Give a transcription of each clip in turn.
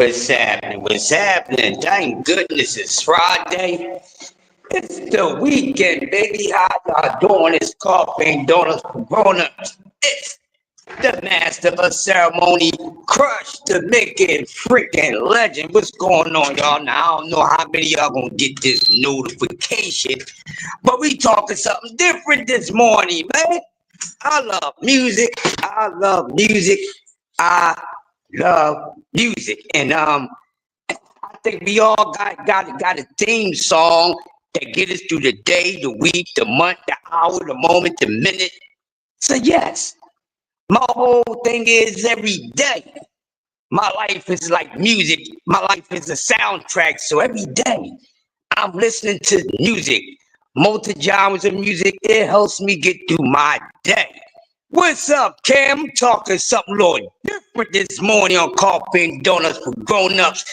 What's happening? What's happening? Thank goodness it's Friday. It's the weekend, baby. How y'all doing? It's coffee and donuts for grown-ups. It's the master of ceremony, Crush the Making freaking legend. What's going on, y'all? Now, I don't know how many of y'all gonna get this notification, but we talking something different this morning, man. I love music. I love music. I love music. And I think we all got a theme song that get us through the day, the week, the month, the hour, the moment, the minute. So yes, my whole thing is every day. My life is like music. My life is a soundtrack. So every day I'm listening to music, multi genres of music. It helps me get through my day. What's up, Cam? I'm talking something a little different this morning on Coffee and Donuts for Grown-Ups.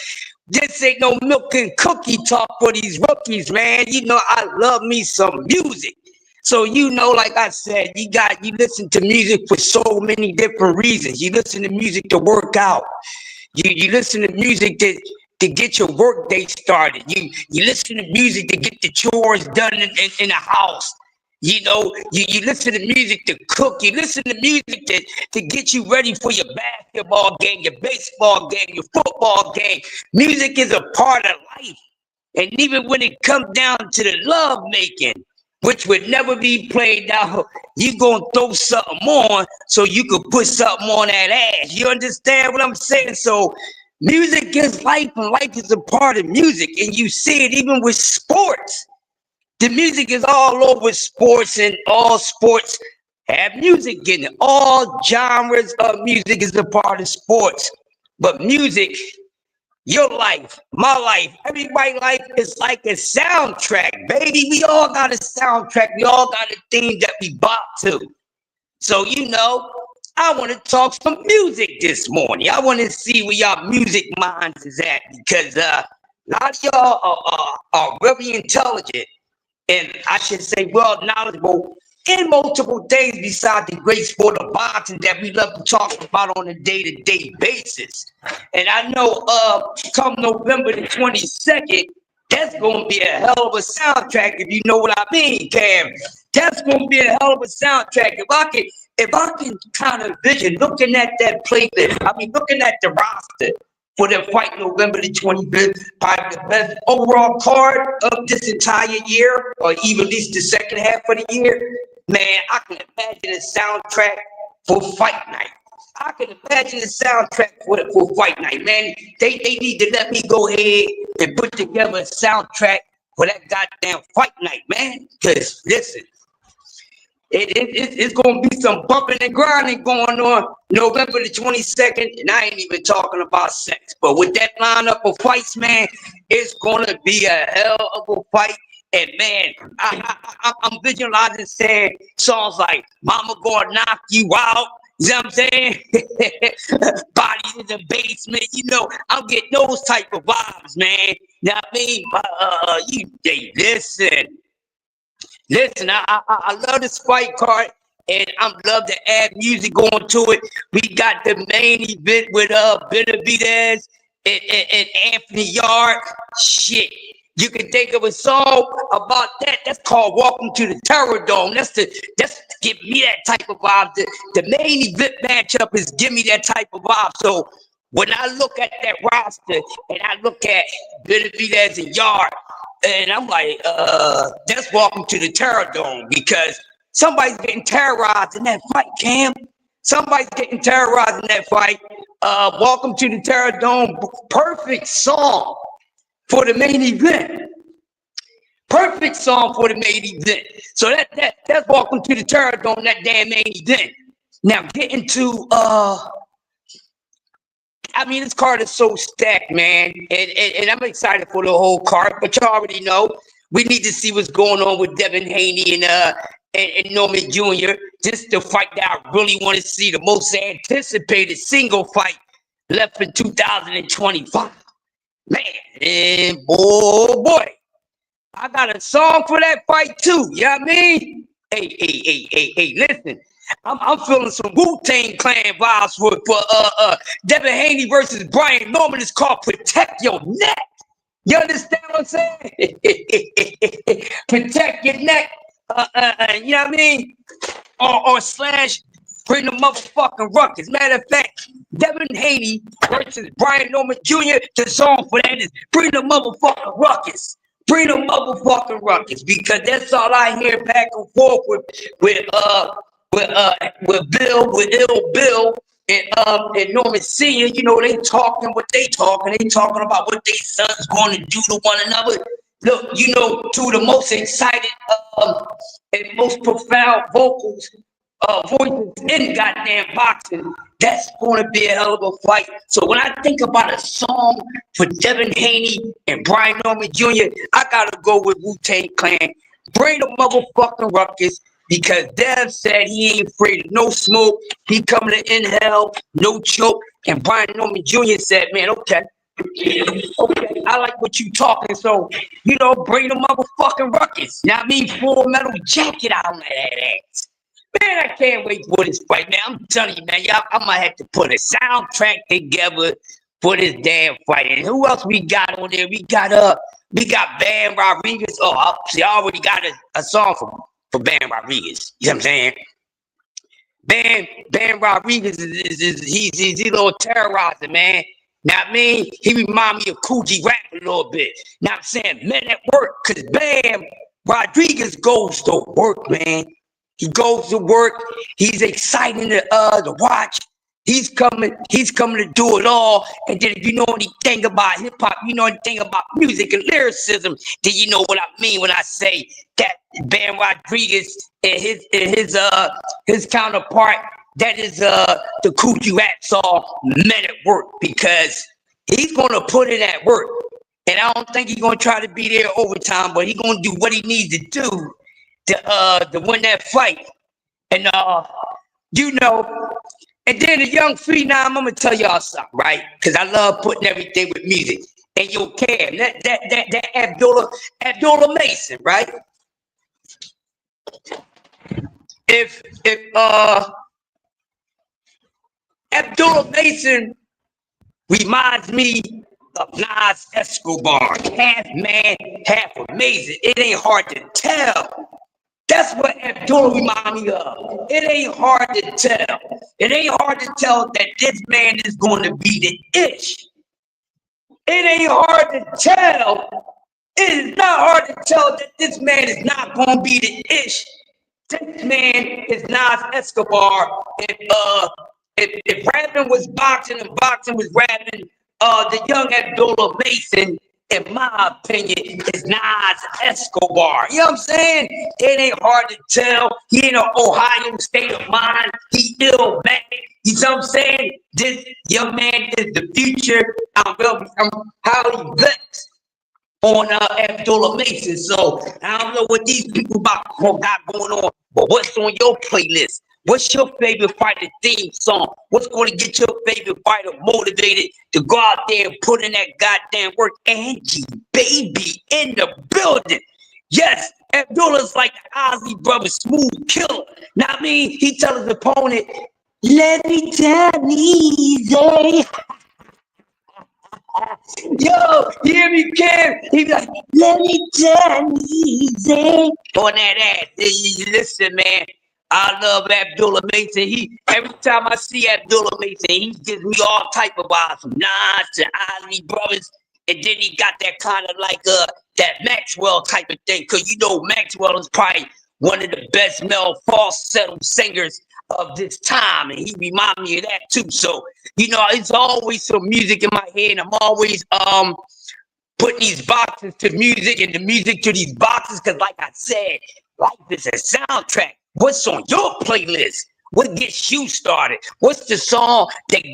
This ain't no milk and cookie talk for these rookies, man. You know, I love me some music. So, you know, like I said, you listen to music for so many different reasons. You listen to music to work out. You listen to music to get your work day started. You listen to music to get the chores done in the house. You know, you listen to music to cook. You listen to music to get you ready for your basketball game, your baseball game, your football game. Music is a part of life. And even when it comes down to the love making, which would never be played out, you gonna throw something on so you could put something on that ass. You understand what I'm saying? So music is life, and life is a part of music. And you see it even with sports. The music is all over sports, and all sports have music in it. All genres of music is a part of sports. But music, your life, my life, everybody's life is like a soundtrack, baby. We all got a soundtrack. We all got a theme that we bop to. So, you know, I want to talk some music this morning. I want to see where y'all music minds is at, because a lot of y'all are very intelligent. And I should say, well, knowledgeable in multiple things besides the great sport of boxing that we love to talk about on a day-to-day basis. And I know come November the 22nd, that's going to be a hell of a soundtrack, if you know what I mean, Cam. That's going to be a hell of a soundtrack. If I can kind of vision looking at that playlist, looking at the roster for the fight November the 25th, probably the best overall card of this entire year, or even at least the second half of the year. Man, I can imagine a soundtrack for fight night. I can imagine a soundtrack for fight night, man. They need to let me go ahead and put together a soundtrack for that goddamn fight night, man. Because, listen, it's going to be some bumping and grinding going on November the 22nd, and I ain't even talking about sex. But with that lineup of fights, man, it's going to be a hell of a fight. And, man, I'm visualizing saying songs like Mama Gonna Knock You Out. You know what I'm saying? Body in the basement. You know, I'm getting those type of vibes, man. You know what I mean? Listen, I love this fight card, and I'm love to add music on to it. We got the main event with Benavidez and Anthony Yard. Shit, you can think of a song about that. That's called "Welcome to the Terror Dome." That's give me that type of vibe. The main event matchup is give me that type of vibe. So when I look at that roster and I look at Benavidez and Yard, and I'm like, that's welcome to the Terror Dome, because somebody's getting terrorized in that fight, Cam. Somebody's getting terrorized in that fight. Welcome to the Terror Dome. Perfect song for the main event. Perfect song for the main event. So that's welcome to the Terror Dome, that damn main event. Now getting to this card is so stacked, man, and I'm excited for the whole card. But you already know we need to see what's going on with Devin Haney and Norman Jr. This is the fight that I really want to see, the most anticipated single fight left in 2025. Man, and boy, I got a song for that fight too. You know what I mean? Hey, listen. I'm feeling some Wu-Tang Clan vibes for Devin Haney versus Brian Norman. It's called Protect Your Neck. You understand what I'm saying? Protect your neck. You know what I mean? Or slash bring the motherfucking ruckus. Matter of fact, Devin Haney versus Brian Norman Jr. The song for that is bring the motherfucking ruckus. Bring the motherfucking ruckus, because that's all I hear back and forth with Bill, with Ill Bill, and Norman Senior. You know, they talking what they talking. They talking about what they sons going to do to one another. Look, you know, two of the most excited and most profound voices in goddamn boxing. That's going to be a hell of a fight. So when I think about a song for Devin Haney and Brian Norman Jr., I gotta go with Wu-Tang Clan. Bring the motherfucking ruckus, because Dev said he ain't afraid of no smoke. He coming to inhale, no choke. And Brian Norman Jr. said, man, okay, I like what you talking. So, you know, bring the motherfucking ruckus. Now I mean, Full Metal Jacket out on that ass. Man, I can't wait for this fight, man. I'm telling you, man, y'all, I might have to put a soundtrack together for this damn fight. And who else we got on there? We got Bam Rodriguez. Oh, see, I already got a song for Bam Rodriguez. You know what I'm saying? Bam Rodriguez he's a little terrorizer, man. Now I mean, he remind me of Coogee Rap a little bit. Now I'm saying, men at work, cause Bam Rodriguez goes to work, man. He goes to work. He's exciting to watch. He's coming to do it all. And then if you know anything about hip hop, you know anything about music and lyricism, then you know what I mean when I say that Bam Rodriguez and his counterpart, that is the Coogee Rap song Men at Work, because he's gonna put in that work. And I don't think he's gonna try to be there overtime, but he's gonna do what he needs to do to win that fight. And you know, and then the young phenom, I'm gonna tell y'all something, right? Because I love putting everything with music. And you'll care. That Abdullah Mason, right? If Abdullah Mason reminds me of Nas Escobar, half man, half amazing. It ain't hard to tell. That's what Abdullah remind me of. It ain't hard to tell. It ain't hard to tell that this man is going to be the ish. It ain't hard to tell. It is not hard to tell that this man is not going to be the ish. This man is Nas Escobar. If rapping was boxing and boxing was rapping, the young Abdullah Mason, in my opinion, is Nas Escobar. You know what I'm saying? It ain't hard to tell. He in an Ohio state of mind. He ill back. You know what I'm saying? This young man is the future. I'm highly vexed on Abdullah Mason. So I don't know what these people got going on, but what's on your playlist? What's your favorite fighter theme song? What's going to get your favorite fighter motivated to go out there and put in that goddamn work? Angie, baby, in the building. Yes, Abdullah's like the Ozzy brother, smooth killer. Now, I mean, he tells his opponent, let me down easy. Yo, you hear me, Cam? He be like, let me down easy. On that ass. Listen, man. I love Abdullah Mason. Every time I see Abdullah Mason, he gives me all type of vibes from Nas to Ali Brothers. And then he got that kind of like that Maxwell type of thing. Cause you know Maxwell is probably one of the best male falsetto singers of this time. And he remind me of that too. So, you know, it's always some music in my head. And I'm always putting these boxes to music and the music to these boxes. Cause like I said, life is a soundtrack. What's on your playlist? What gets you started? What's the song that's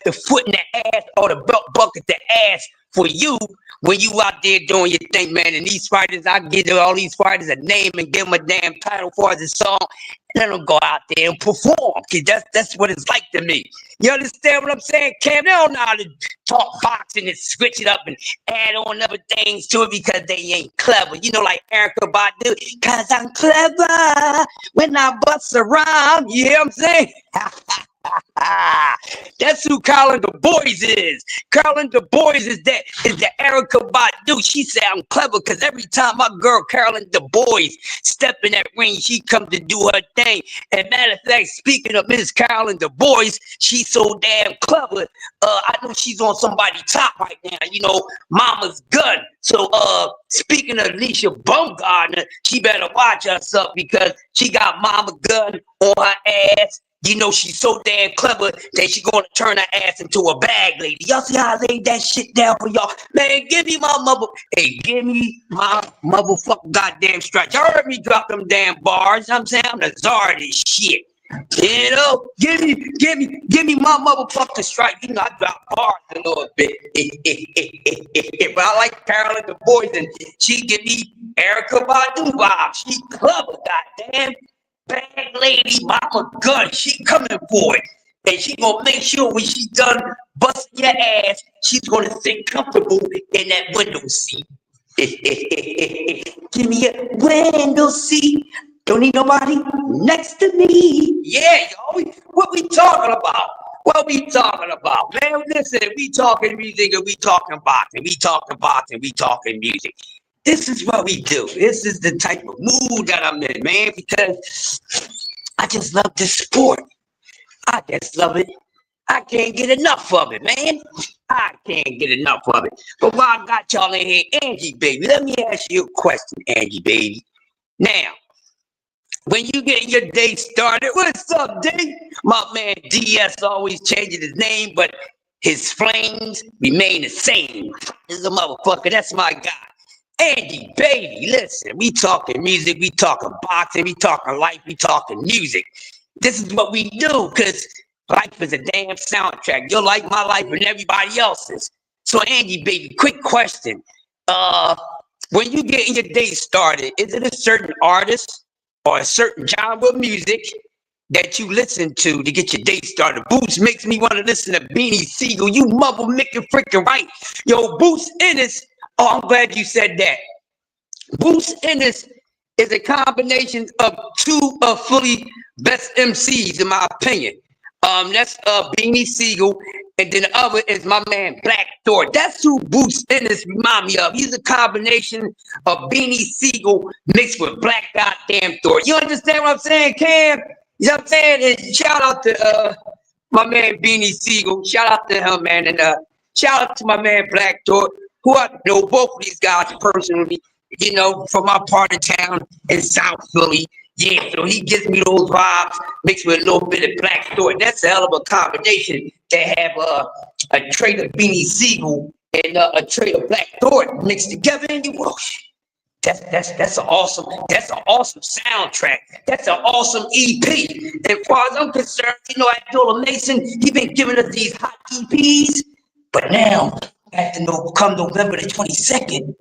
the foot in the ass or the belt bucket the ass for you when you out there doing your thing, man. And these fighters, I give all these fighters a name and give them a damn title for the song. Let them go out there and perform, cause that's what it's like to me. You understand what I'm saying, Cam? They don't know how to talk boxing and switch it up and add on other things to it because they ain't clever. You know, like Erica Badu, cause I'm clever when I bust around. You hear what I'm saying? That's who Carolyn Du Bois is. Carolyn Du Bois is the Erica Badu. She said I'm clever because every time my girl Carolyn Du Bois step in that ring, she come to do her thing. And matter of fact, speaking of Miss Carolyn Du Bois, she's so damn clever. I know she's on somebody's top right now. You know, Mama's gun. So speaking of Alicia Baumgartner, she better watch herself because she got Mama gun on her ass. You know, she's so damn clever that she gonna turn her ass into a bag lady. Y'all see how I laid that shit down for y'all? Man, give me my give me my motherfucking goddamn stripes. Y'all heard me drop them damn bars. I'm saying I'm the czar of this shit. You know, give me my motherfucking stripes. You know, I drop bars a little bit. But I like Carolyn Du Bois, and she give me Erica Badu vibes. She clever, goddamn. Bag lady, Mama gun, she coming for it. And she gonna make sure when she done busting your ass, she's gonna sit comfortable in that window seat. Give me a window seat. Don't need nobody next to me. Yeah, y'all. What we talking about? What we talking about? Man, listen, we talking music and we talking boxing. We talking boxing, we talking music. This is what we do. This is the type of mood that I'm in, man, because I just love this sport. I just love it. I can't get enough of it, man. I can't get enough of it. But while I got y'all in here, Angie, baby, let me ask you a question, Angie, baby. Now, when you get your day started, what's up, D? My man DS always changing his name, but his flames remain the same. This is a motherfucker. That's my guy. Angie, baby, listen, we talking music, we talking boxing, we talking life, we talking music. This is what we do, because life is a damn soundtrack. Your life, my life, and everybody else's. So, Angie, baby, quick question. When you get your day started, is it a certain artist or a certain genre of music that you listen to get your day started? Boots makes me want to listen to Beanie Siegel. You mother making freaking right. Yo, Boots Ennis. Oh, I'm glad you said that. Boots Ennis is a combination of two fully best MCs, in my opinion. That's Beanie Siegel, and then the other is my man Black Thor. That's who Boots Ennis remind me of. He's a combination of Beanie Siegel mixed with Black goddamn Thor. You understand what I'm saying, Cam? You know what I'm saying? And shout out to my man Beanie Siegel. Shout out to him, man, and shout out to my man Black Thor, who I know both of these guys personally, you know, from my part of town in South Philly. Yeah, so he gives me those vibes mixed with a little bit of Black Thor. That's a hell of a combination to have a trait of Beanie Siegel and a trait of Black Thor mixed together. And that's an awesome soundtrack. That's an awesome EP. And as far as I'm concerned, you know, Abdullah Mason, he been giving us these hot EPs, but now, come November the 22nd,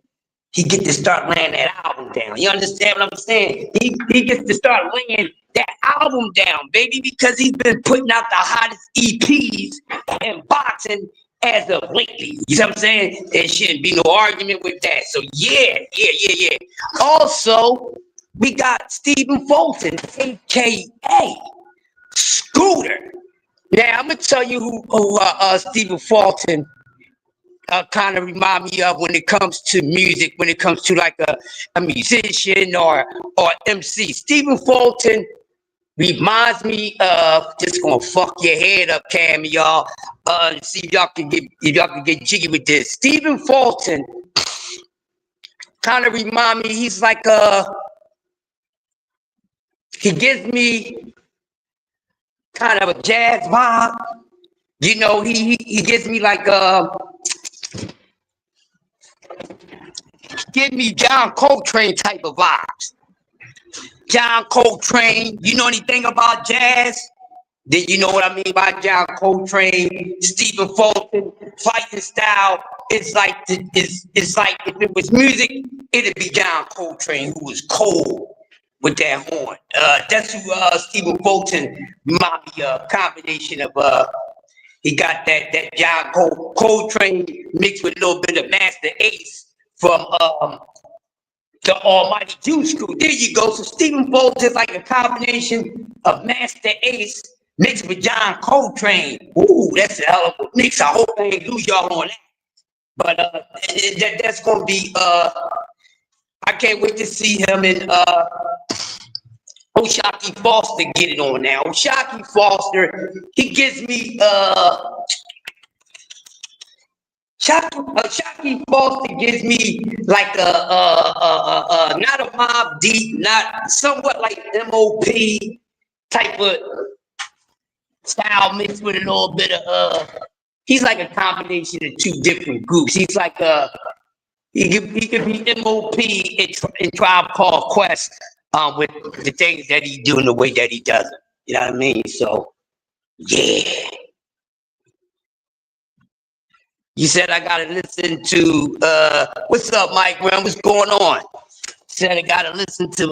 he get to start laying that album down. You understand what I'm saying? He gets to start laying that album down, baby, because he's been putting out the hottest EPs in boxing as of lately. You know what I'm saying? There shouldn't be no argument with that. So yeah. Also, we got Stephen Fulton, aka Scooter. Now I'm gonna tell you who Stephen Fulton kind of remind me of when it comes to music, when it comes to like a musician or MC. Stephen Fulton reminds me of, just gonna fuck your head up, Cam, y'all. See if y'all can get jiggy with this. Stephen Fulton kind of remind me, he's like he gives me kind of a jazz vibe. You know, he gives me like give me John Coltrane type of vibes. John Coltrane, you know anything about jazz? Then you know what I mean by John Coltrane. Stephen Fulton, fighting style. it's like it's like if it was music, it'd be John Coltrane, who was cold with that horn. That's who Stephen Fulton remind me of. Combination of he got that John Coltrane mixed with a little bit of Master Ace from the Almighty Juice Crew. There you go. So Stephen Fulton is like a combination of Master Ace mixed with John Coltrane. Ooh, that's a hell of a mix. I hope I ain't lose y'all on that. But that's gonna be I can't wait to see him and O'Shaquie Foster get it on now. O'Shaquie Foster, he gives me O'Shaquie Foster gives me like not a Mobb Deep, not somewhat like M.O.P. type of style mixed with a little bit of he's like a combination of two different groups. He's like he could be M.O.P. in Tribe Called Quest with the things that he do and the way that he does it. You know what I mean? So yeah. You said I gotta listen to what's up, Mike Brown? What's going on? Said I gotta listen to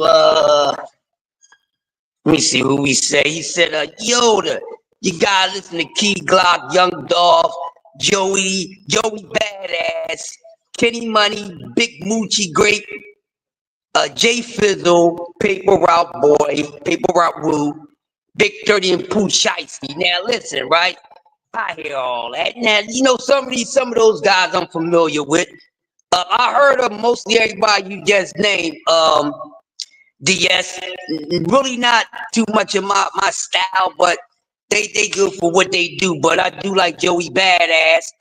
let me see who we say. He said Yoda, you gotta listen to Key Glock, Young Dolph, Joey Badass, Kenny Money, Big Moochie Grape, Jay Fizzle, Paper Route Boy, Paper Route Woo, Big 30 and Pooh Shiesty. Now listen, right? I hear all that. Now, you know, some of those guys I'm familiar with. I heard of mostly everybody you just named. DS, really not too much of my style, but they good for what they do. But I do like Joey Badass,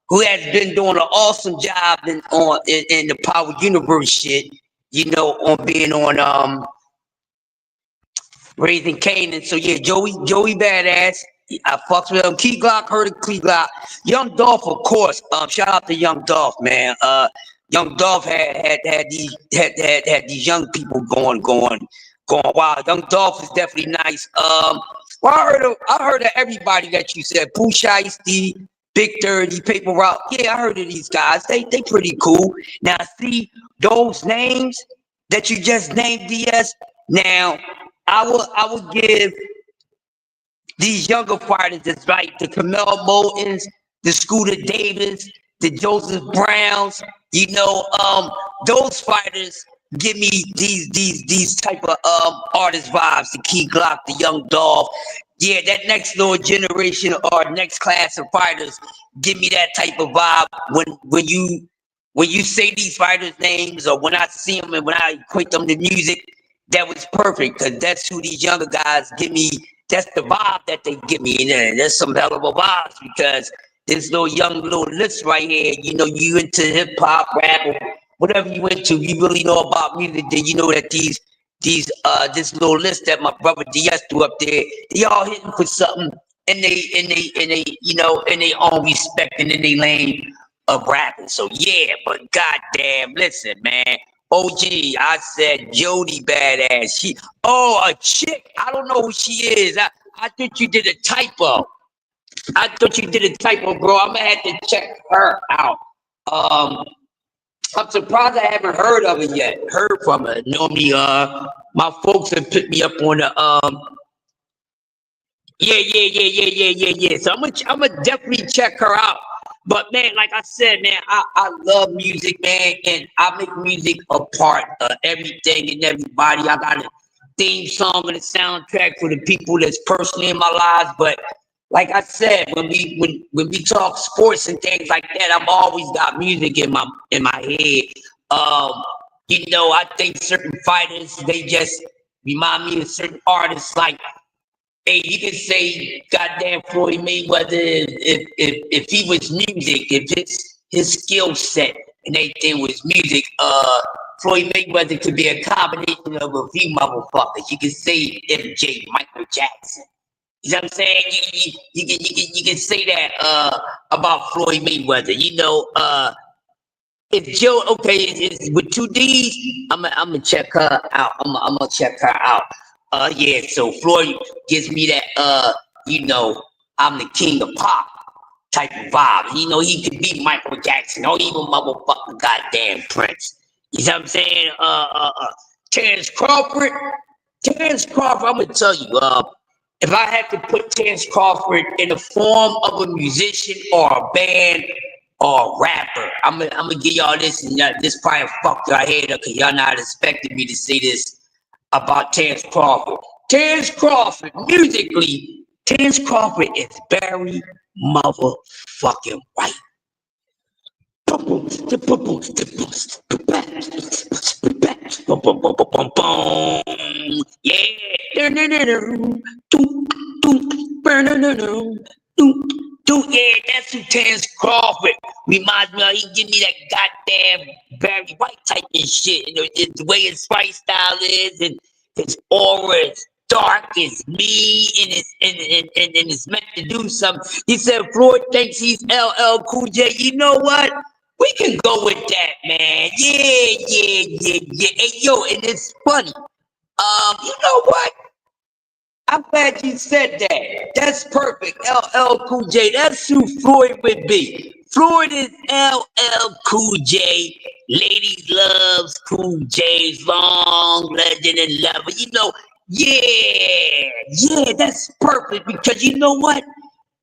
who has been doing an awesome job in the Power Universe shit. You know, on being on Raising Canaan. So yeah, Joey Badass. I fucks with him. Key Glock, heard of Key Glock. Young Dolph, of course. Shout out to Young Dolph, man. Young Dolph had these young people going wild. Young Dolph is definitely nice. Well, I heard of everybody that you said. Pooh Shiesty, Big 30, Paper Route. Yeah, I heard of these guys. They pretty cool. Now see those names that you just named, DS. Now I would give these younger fighters, that's right, the Kamel Moultons, the Scooter Davis, the Joseph Browns, you know, those fighters give me these type of artist vibes, the Key Glock, the Young Dolph. Yeah, that next little generation or next class of fighters give me that type of vibe when you say these fighters' names or when I see them and when I equate them to music. That was perfect because that's who these younger guys give me. That's the vibe that they give me. And there's some hell of a vibes because this little list right here, you know, you into hip hop, rap, or whatever you into, you really know about music, then you know that this little list that my brother DS threw up there, they all hitting for something and they you know, in their own respect and in their lane of rapping. So yeah, but goddamn, listen, man. OG, I said Jody Badass. A chick. I don't know who she is. I thought you did a typo. Bro. I'm gonna have to check her out. I'm surprised I haven't heard of her yet. Heard from her. Normally, my folks have put me up on the yeah. So I'm gonna definitely check her out. But man, like I said, man, I love music, man, and I make music a part of everything and everybody. I got a theme song and a soundtrack for the people that's personally in my lives. But like I said, when we talk sports and things like that, I've always got music in my head. You know, I think certain fighters, they just remind me of certain artists like. Hey, you can say, goddamn Floyd Mayweather, if he was music, if his skill set and everything was music, Floyd Mayweather could be a combination of a few motherfuckers. You can say MJ, Michael Jackson. You know what I'm saying? You can say that about Floyd Mayweather. You know, if Joe, okay, it's with two D's, I'm gonna check her out. I'm gonna check her out. Yeah, so Floyd gives me that, you know, I'm the king of pop. type of vibe. You know, he could be Michael Jackson or even motherfucking goddamn Prince. You know what I'm saying? Terrence Crawford. Terrence Crawford, I'm gonna tell you, if I had to put Terrence Crawford in the form of a musician or a band or a rapper, I'm gonna give y'all this, and this probably fucked y'all head up because y'all not expecting me to say this about Terrence Crawford. Terrence Crawford, musically, Terrence Crawford is very motherfucking white. Yeah. Yeah, that's who Terrence Crawford reminds me of. He give me that goddamn Barry White type of shit. You know, the way his fight style is, and his aura is dark, is mean, and it's meant to do something. He said Floyd thinks he's LL Cool J. You know what? We can go with that, man. Yeah. Hey, yo, and it's funny. You know what? I'm glad you said that. That's perfect. LL Cool J. That's who Floyd would be. Floyd is LL Cool J. Ladies loves Cool J's long legend and lover. You know, yeah, that's perfect because you know what?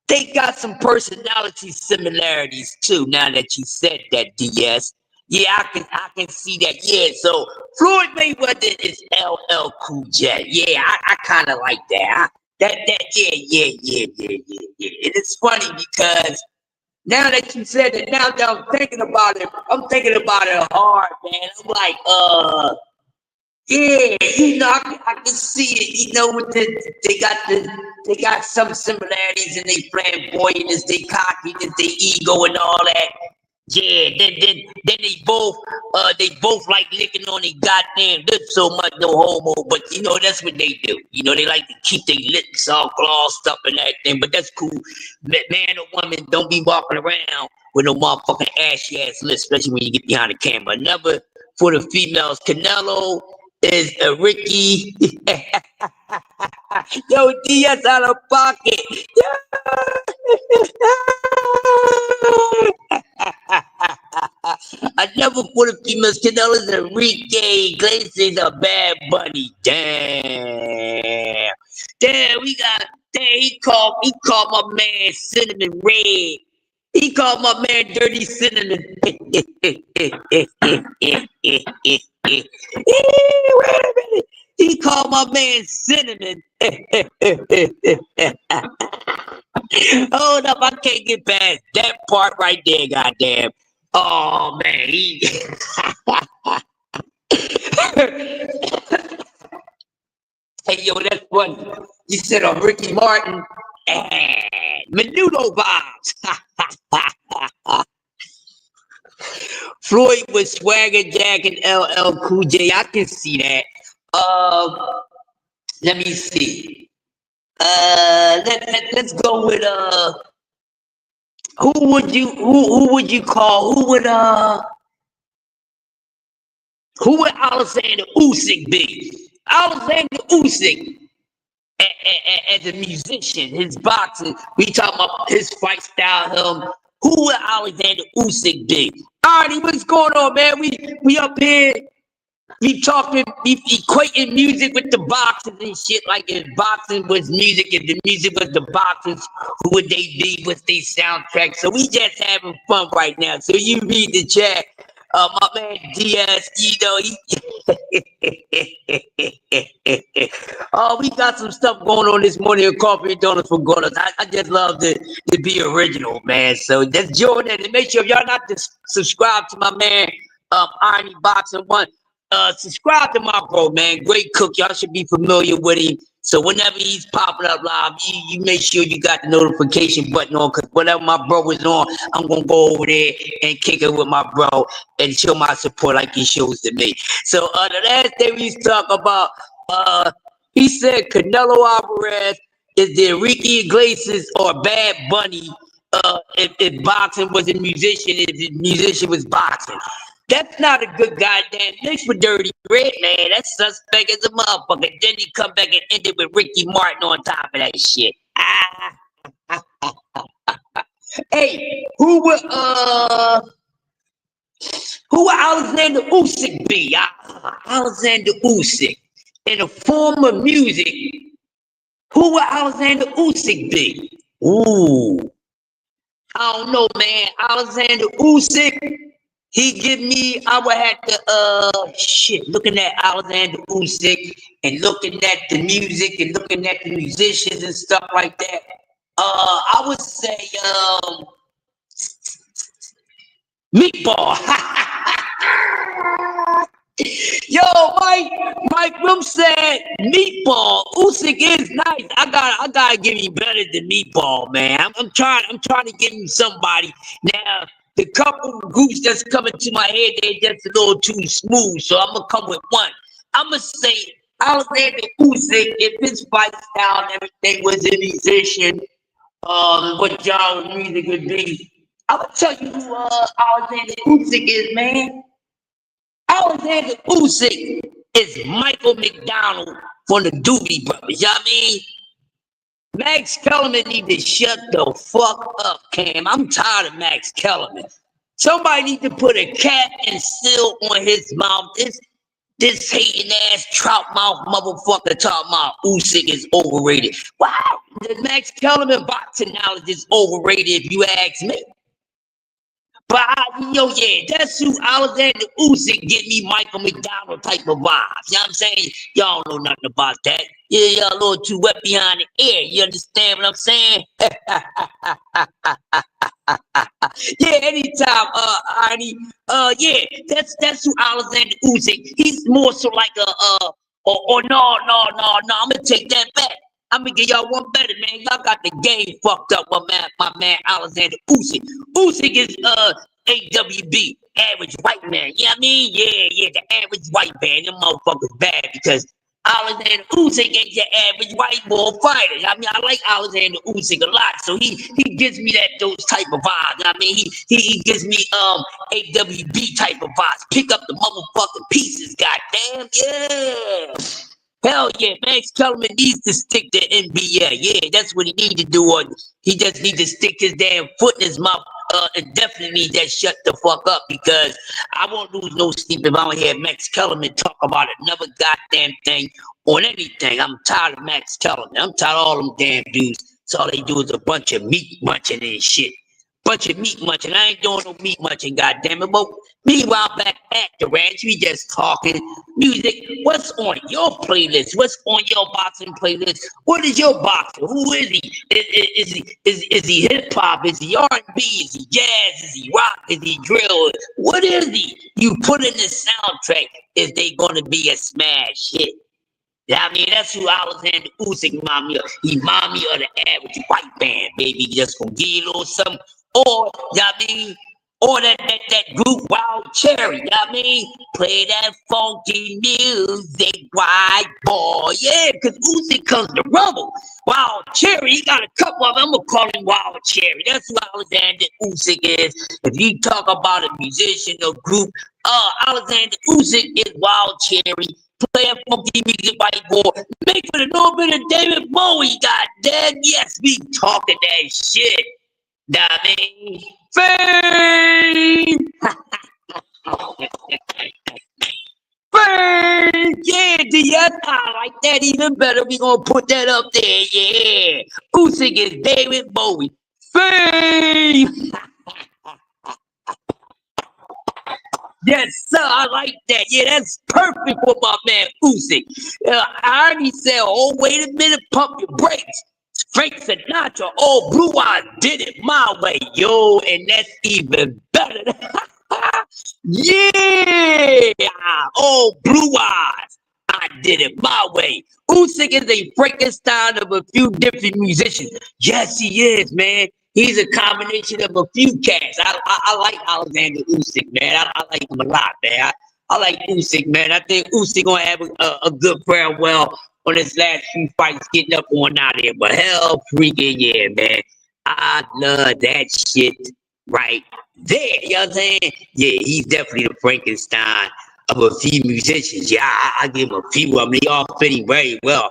They got some personality similarities too. Now that you said that, DS. Yeah, I can see that. Yeah, so Floyd Mayweather is LL Cool J. Yeah, I kind of like that. Yeah. And it's funny because now that you said it, now that I'm thinking about it hard, man. I'm like, yeah, you know, I can see it. You know, with they got some similarities in their flamboyantness, they cockiness, their ego, and all that. Yeah, then they both like licking on their goddamn lips so much, no homo. But you know, that's what they do. You know, they like to keep their lips all glossed up and everything. But that's cool. Man or woman, don't be walking around with no motherfucking ashy ass lips, especially when you get behind the camera. Another for the females, Canelo is a Ricky. Yo, DS out of pocket. I never put a female Canelo is Enrique Iglesias a Bad Bunny. Damn, he called my man Cinnamon Red. He called my man Dirty Cinnamon. Wait a minute. He called my man Cinnamon. Hold up, I can't get past that part right there, goddamn. Oh man, Hey yo, that's funny. You said on Ricky Martin and Menudo vibes. Floyd was Swagger Jack and LL Cool J. I can see that. Let me see. Let's go with who would you call? Who would Alexander Usyk be? Alexander Usyk as a musician, his boxing. We talking about his fight style. Who would Alexander Usyk be? Arnie, what's going on, man? We up here. We equating music with the boxers and shit. Like if boxing was music, if the music was the boxers, who would they be? What's their soundtrack? So we just having fun right now. So you read the chat. My man DS, you know, we got some stuff going on this morning at Coffee and Donuts for Donuts. I just love to be original, man. So just join in and make sure if y'all not subscribed to my man, Arnie Boxing One. Subscribe to my bro, man. Great cook. Y'all should be familiar with him. So whenever he's popping up live, you make sure you got the notification button on, because whatever my bro is on, I'm going to go over there and kick it with my bro and show my support like he shows to me. So the last thing we talk about, he said Canelo Alvarez is the Enrique Iglesias or Bad Bunny if boxing was a musician, if the musician was boxing. That's not a good goddamn mix for Dirty Red, man. That's suspect as a motherfucker. Then he come back and end it with Ricky Martin on top of that shit. Hey, who would Alexander Usyk be? Alexander Usyk. In the form of music, who would Alexander Usyk be? Ooh, I don't know, man. Alexander Usyk, he give me, I would have to, shit, looking at Alexander Usyk and looking at the music and looking at the musicians and stuff like that. I would say, Meatball. Yo, Mike Rim said Meatball. Usyk is nice. I gotta give him better than Meatball, man. I'm trying to give him somebody. Now, the couple groups that's coming to my head, they're just a little too smooth. So I'm gonna come with one. I'm gonna say Alexander Usyk, if his fight style and everything was a musician, what genre of music would be. I'm gonna tell you who Alexander Usyk is, man. Alexander Usyk is Michael McDonald from the Doobie Brothers. You know what I mean? Max Kellerman need to shut the fuck up, Cam. I'm tired of Max Kellerman. Somebody need to put a cap and seal on his mouth. This hating ass trout mouth motherfucker talking about Usyk is overrated. Wow, the Max Kellerman boxing knowledge is overrated if you ask me. But yeah, that's who Alexander Usyk get me Michael McDonald type of vibes. You know what I'm saying? Y'all don't know nothing about that. Yeah, y'all a little too wet behind the ear. You understand what I'm saying? Yeah, anytime, Arnie. Yeah, that's who Alexander Usyk. He's more so like no, I'm gonna take that back. I'm gonna give y'all one better, man. Y'all got the game fucked up, my man Alexander Usyk. Usyk is AWB, average white man. You know what I mean? Yeah, the average white man. Them motherfuckers bad because Alexander Usyk ain't your average white boy fighter. I mean, I like Alexander Usyk a lot, so he gives me those type of vibes. I mean, he gives me AWB type of vibes. Pick up the motherfucking pieces, goddamn, yeah. Hell yeah, Max Kellerman needs to stick to NBA. Yeah, that's what he need to do. Or he just need to stick his damn foot in his mouth. And definitely need that shut the fuck up because I won't lose no sleep if I don't hear Max Kellerman talk about another goddamn thing on anything. I'm tired of Max Kellerman. I'm tired of all them damn dudes. So all they do is a bunch of meat munching and shit. Bunch of meat munching. I ain't doing no meat munching, goddamn it. But meanwhile, back at the ranch, we just talking music. What's on your playlist? What's on your boxing playlist? What is your boxer? Who is he? Is he hip hop? Is he R&B? Is he jazz? Is he rock? Is he drill? What is he? You put in the soundtrack. Is they gonna be a smash hit? Yeah, I mean, that's who Alexander Usyk remind me of. He remind me of the average white band, baby. Just gonna give you a little something. Or, you know what I mean? Or that group Wild Cherry, you know what I mean? Play that funky music, white boy. Yeah, because Usyk comes to rumble. Wild Cherry, he got a couple of them. I'm going to call him Wild Cherry. That's who Alexander Usyk is. If you talk about a musician or group, Alexander Usyk is Wild Cherry. Play that funky music, white boy. Make it a little bit of David Bowie, goddamn. Yes, we talking that shit. I mean, fame! Fame! Yeah, DS, I like that even better. We gonna put that up there, yeah. Usyk is David Bowie. Fame! Yes, sir, I like that. Yeah, that's perfect for my man Usyk. I already said, oh, wait a minute, pump your brakes. Frank Sinatra, oh, Blue Eyes did it my way, yo, and that's even better. Yeah, oh, Blue Eyes, I did it my way. Usyk is a Frankenstein of a few different musicians. Yes, he is, man. He's a combination of a few cats. I like Alexander Usyk, man. I like him a lot, man. I like Usyk, man. I think Usyk gonna have a good farewell on his last few fights, getting up on out there. But hell, freaking yeah, man. I love that shit right there. You know what I'm saying? Yeah, he's definitely the Frankenstein of a few musicians. Yeah, I give him a few of them. They all fitting very well.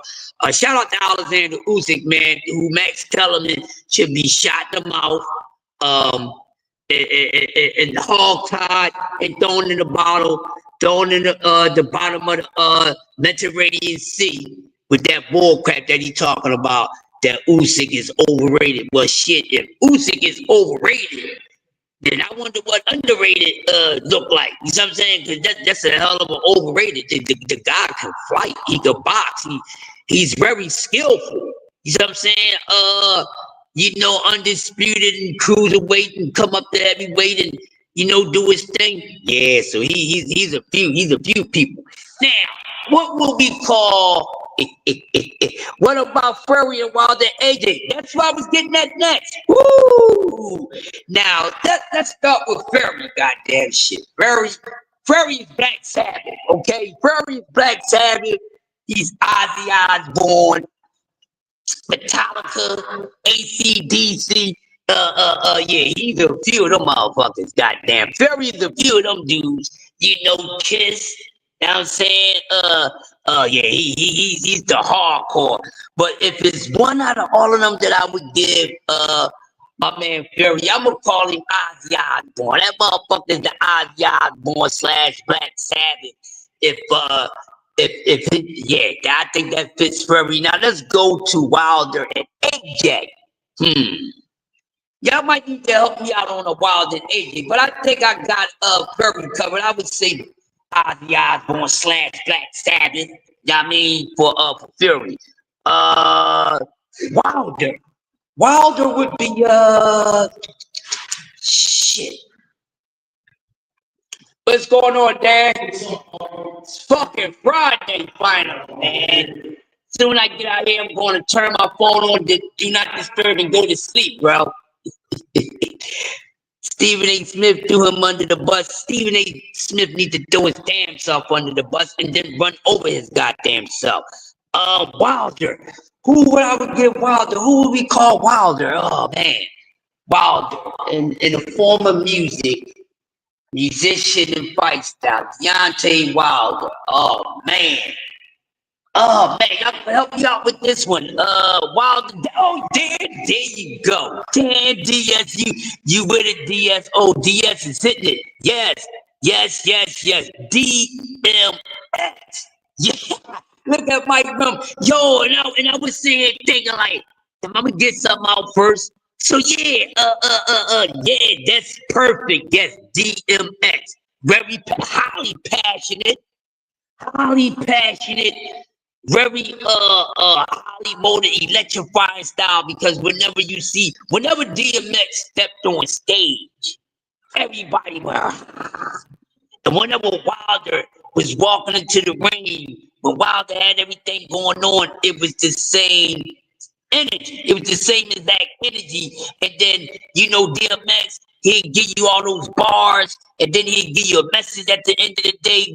Shout out to Alexander Usyk, man, who Max Kellerman should be shot in the mouth and hog tied and thrown in the bottle, thrown in the bottom of the Mediterranean Sea with that bull crap that he talking about. That Usyk is overrated. Well, shit, if Usyk is overrated, then I wonder what underrated look like. You know what I'm saying? Because that's a hell of an overrated. The guy can fight. He can box. He's very skillful. You know what I'm saying? Undisputed and cruiserweight and come up to heavyweight and do his thing. Yeah, so he's a few people. Now, what will we call? What about Fury and Wilder and AJ? That's what I was getting at next. Woo! Now let's start with Fury. Goddamn shit, Fury is Black Sabbath. Okay, Fury is Black Sabbath. He's Ozzy Osbourne, Metallica, AC/DC. Yeah, he's a few of them motherfuckers. Goddamn, Fury is a few of them dudes. Kiss. You know what I'm saying? Yeah, he's the hardcore. But if it's one out of all of them that I would give my man Fury, I'm gonna call him Ozzy Osbourne. That motherfucker is the Ozzy Osbourne / Black Sabbath. I think that fits Fury. Now let's go to Wilder and AJ. Y'all might need to help me out on a Wilder and AJ, but I think I got Fury covered. I would say Ozzy Osbourne / Black Sabbath. You know what I mean? For Fury. Wilder would be shit. What's going on, Dan? It's fucking Friday finally, man. Soon I get out here, I'm going to turn my phone on to do not disturb and go to sleep, bro. Stephen A. Smith threw him under the bus. Stephen A. Smith needs to throw his damn self under the bus and then run over his goddamn self. Wilder. Who would I would give Wilder? Who would we call Wilder? Oh, man. Wilder. In the form of music, musician and fight style. Deontay Wilder. Oh, man. Oh, man. Y'all can help me out with this one. Wilder. Oh, Dan. There you go. Dan DS. You with it, DS. Oh, DS is hitting it. Yes. DMX. Yeah. Look at Mike Rum. Yo, and I was sitting here thinking like, I'm gonna get something out first. So yeah, that's perfect. Yes, DMX. Very highly passionate, very highly motivated, electrifying style, because whenever DMX stepped on stage, everybody was, and whenever Wilder was walking into the ring, when Wilder had everything going on, it was the same energy. It was the same exact energy. And then, DMX, he'd give you all those bars, and then he'd give you a message at the end of the day.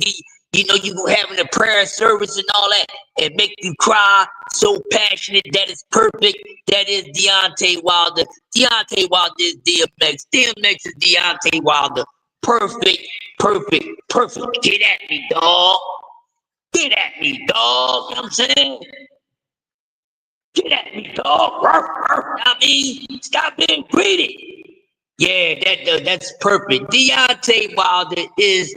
You having a prayer service and all that, and make you cry. So passionate. That is perfect. That is Deontay Wilder. Deontay Wilder is DMX. DMX is Deontay Wilder. Perfect. Get at me, dog. You know what I'm saying? Get at me, dog. I mean, stop being greedy. Yeah, that's perfect. Deontay Wilder is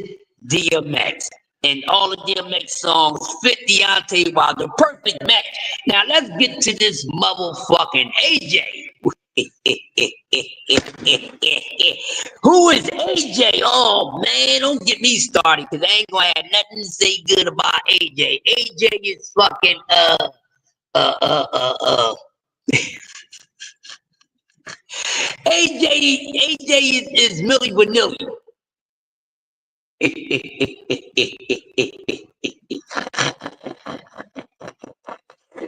DMX. And all of DMX songs fit Deontay Wilder. Perfect match. Now let's get to this motherfucking AJ. Who is AJ? Oh man, don't get me started, because I ain't gonna have nothing to say good about AJ. AJ is fucking AJ is Milli Vanilli.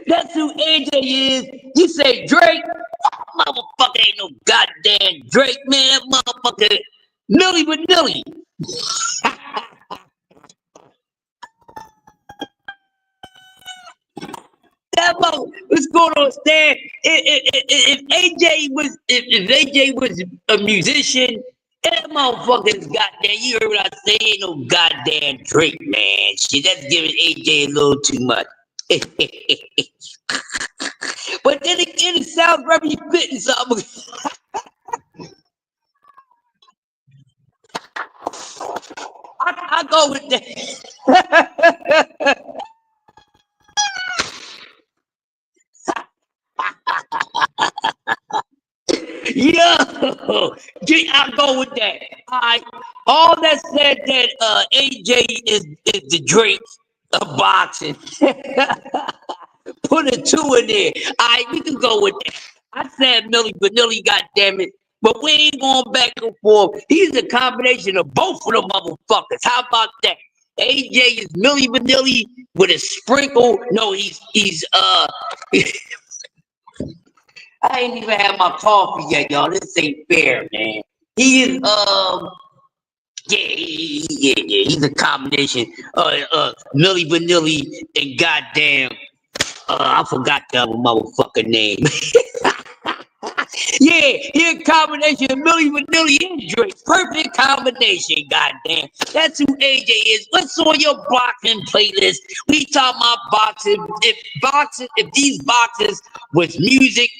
That's who AJ is. You say Drake? Motherfucker ain't no goddamn Drake, man. That motherfucker Milli Vanilli. What's going on, Stan? If AJ was a musician, that motherfucker's goddamn, you heard what I say, ain't no goddamn Drake, man. Shit, that's giving AJ a little too much. But then again, it sounds very fitting something. I go with that. Yo, I'll go with that. All right. All that said that AJ is the Drake of boxing. Put a 2 in there. All right, we can go with that. I said Millie Vanilli, goddammit. But we ain't going back and forth. He's a combination of both of them motherfuckers. How about that? AJ is Millie Vanilli with a sprinkle. No, he's I ain't even had my coffee yet, y'all. This ain't fair, man. He is yeah. He's a combination Millie Vanilli and goddamn I forgot the other motherfucker name. Yeah, he a combination of Millie Vanilli and Drake. Perfect combination, goddamn. That's who AJ is. What's on your boxing playlist? We talking about boxing. If these boxers was music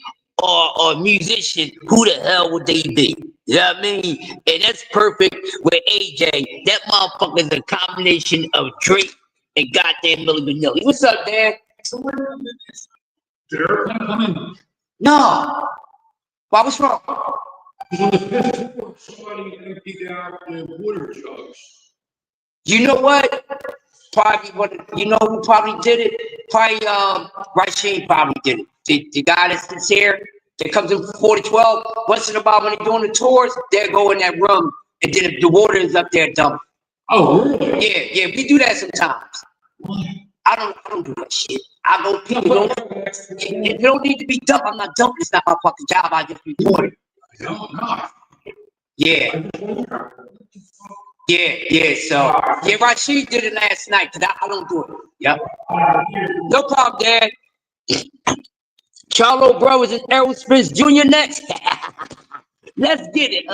or musician, who the hell would they be? You know what I mean? And that's perfect with AJ. That motherfucker is a combination of Drake and goddamn Millie Vanilli. What's up, Dan? Derek, can I come in? No. Why, what's wrong? Somebody emptied out the water jugs. You know what? You know who probably did it? Probably Rashid probably did it. The guy that sits here, that comes in 4012, once in a while when they're doing the tours, they'll go in that room and then if the water is up there dumping. Oh, really? Yeah, we do that sometimes. I don't do that shit. I go people don't it don't need to be dumped. I'm not dumping. It's not my fucking job. I just report it. Yeah. So Rashid did it last night because I don't do it. Yep. No problem, Dad. Charlo Brothers and Errol Spence Jr. next. Let's get it.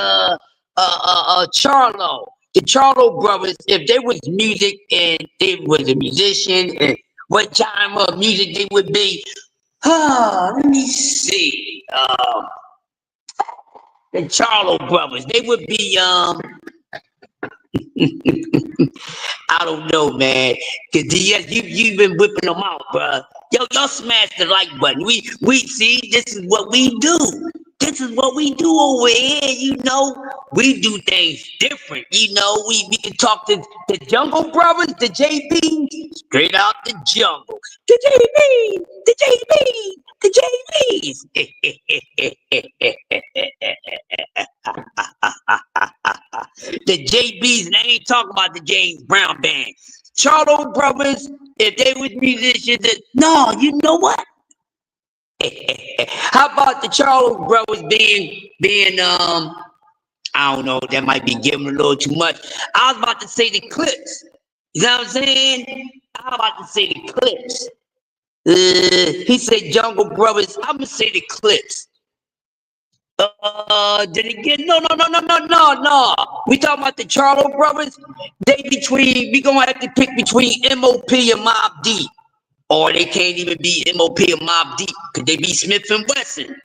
Charlo. The Charlo Brothers, if they was music and they was a musician, and what genre of music they would be? Let me see. The Charlo Brothers, they would be I don't know, man. Cause you've been whipping them out, bro. Y'all smash the like button. We see this is what we do. This is what we do over here, you know. We do things different, you know. We can talk to the Jungle Brothers, the JB, straight out the jungle. The JBs. The JBs, and I ain't talking about the James Brown band. Charlo Brothers, if they was musicians, no, you know what? How about the Charlo Brothers being I don't know, that might be giving a little too much. I was about to say the Clips. You know what I'm saying? I was about to say the Clips. He said Jungle Brothers. I'm gonna say the Clips. Then again, no. We talking about the Charlo Brothers. We gonna have to pick between M.O.P. and Mobb Deep. Or they can't even be M.O.P. and Mobb Deep. Could they be Smith and Wesson?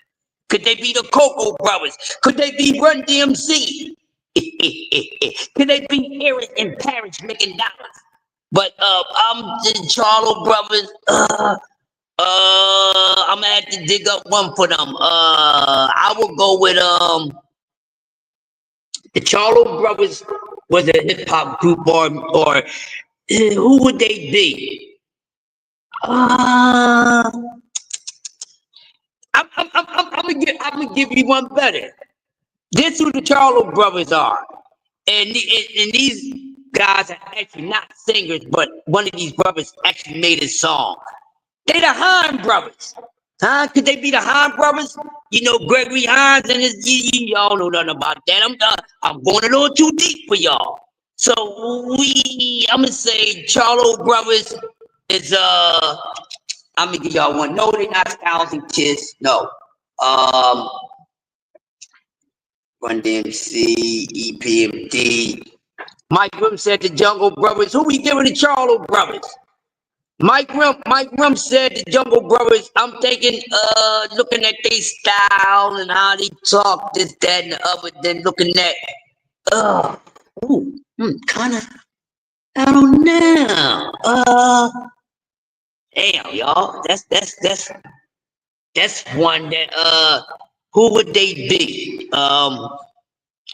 Could they be the Cocoa Brothers? Could they be Run DMC? Could they be Harris and Parrish making dollars? But I'm the Charlo Brothers. I'm gonna have to dig up one for them. I will go with the Charlo Brothers was a hip hop group or who would they be? I'm gonna give you one better. This who the Charlo Brothers are, and these guys are actually not singers, but one of these brothers actually made a song. They the Hahn Brothers, huh? Could they be the Hahn Brothers? You know Gregory Hines and his y'all know nothing about that. I'm going a little too deep for y'all. So I'm gonna say Charlo Brothers is I'm gonna give y'all one. No, they're not Styles and Kiss. No. Run DMC, EPMD. Mike Rim said the Jungle Brothers. Who we giving the Charlo Brothers? Mike Rim said the Jungle Brothers. I'm thinking, looking at their style and how they talk, this, that, and the other. Then looking at, kind of. I don't know. Damn, y'all. That's one that who would they be?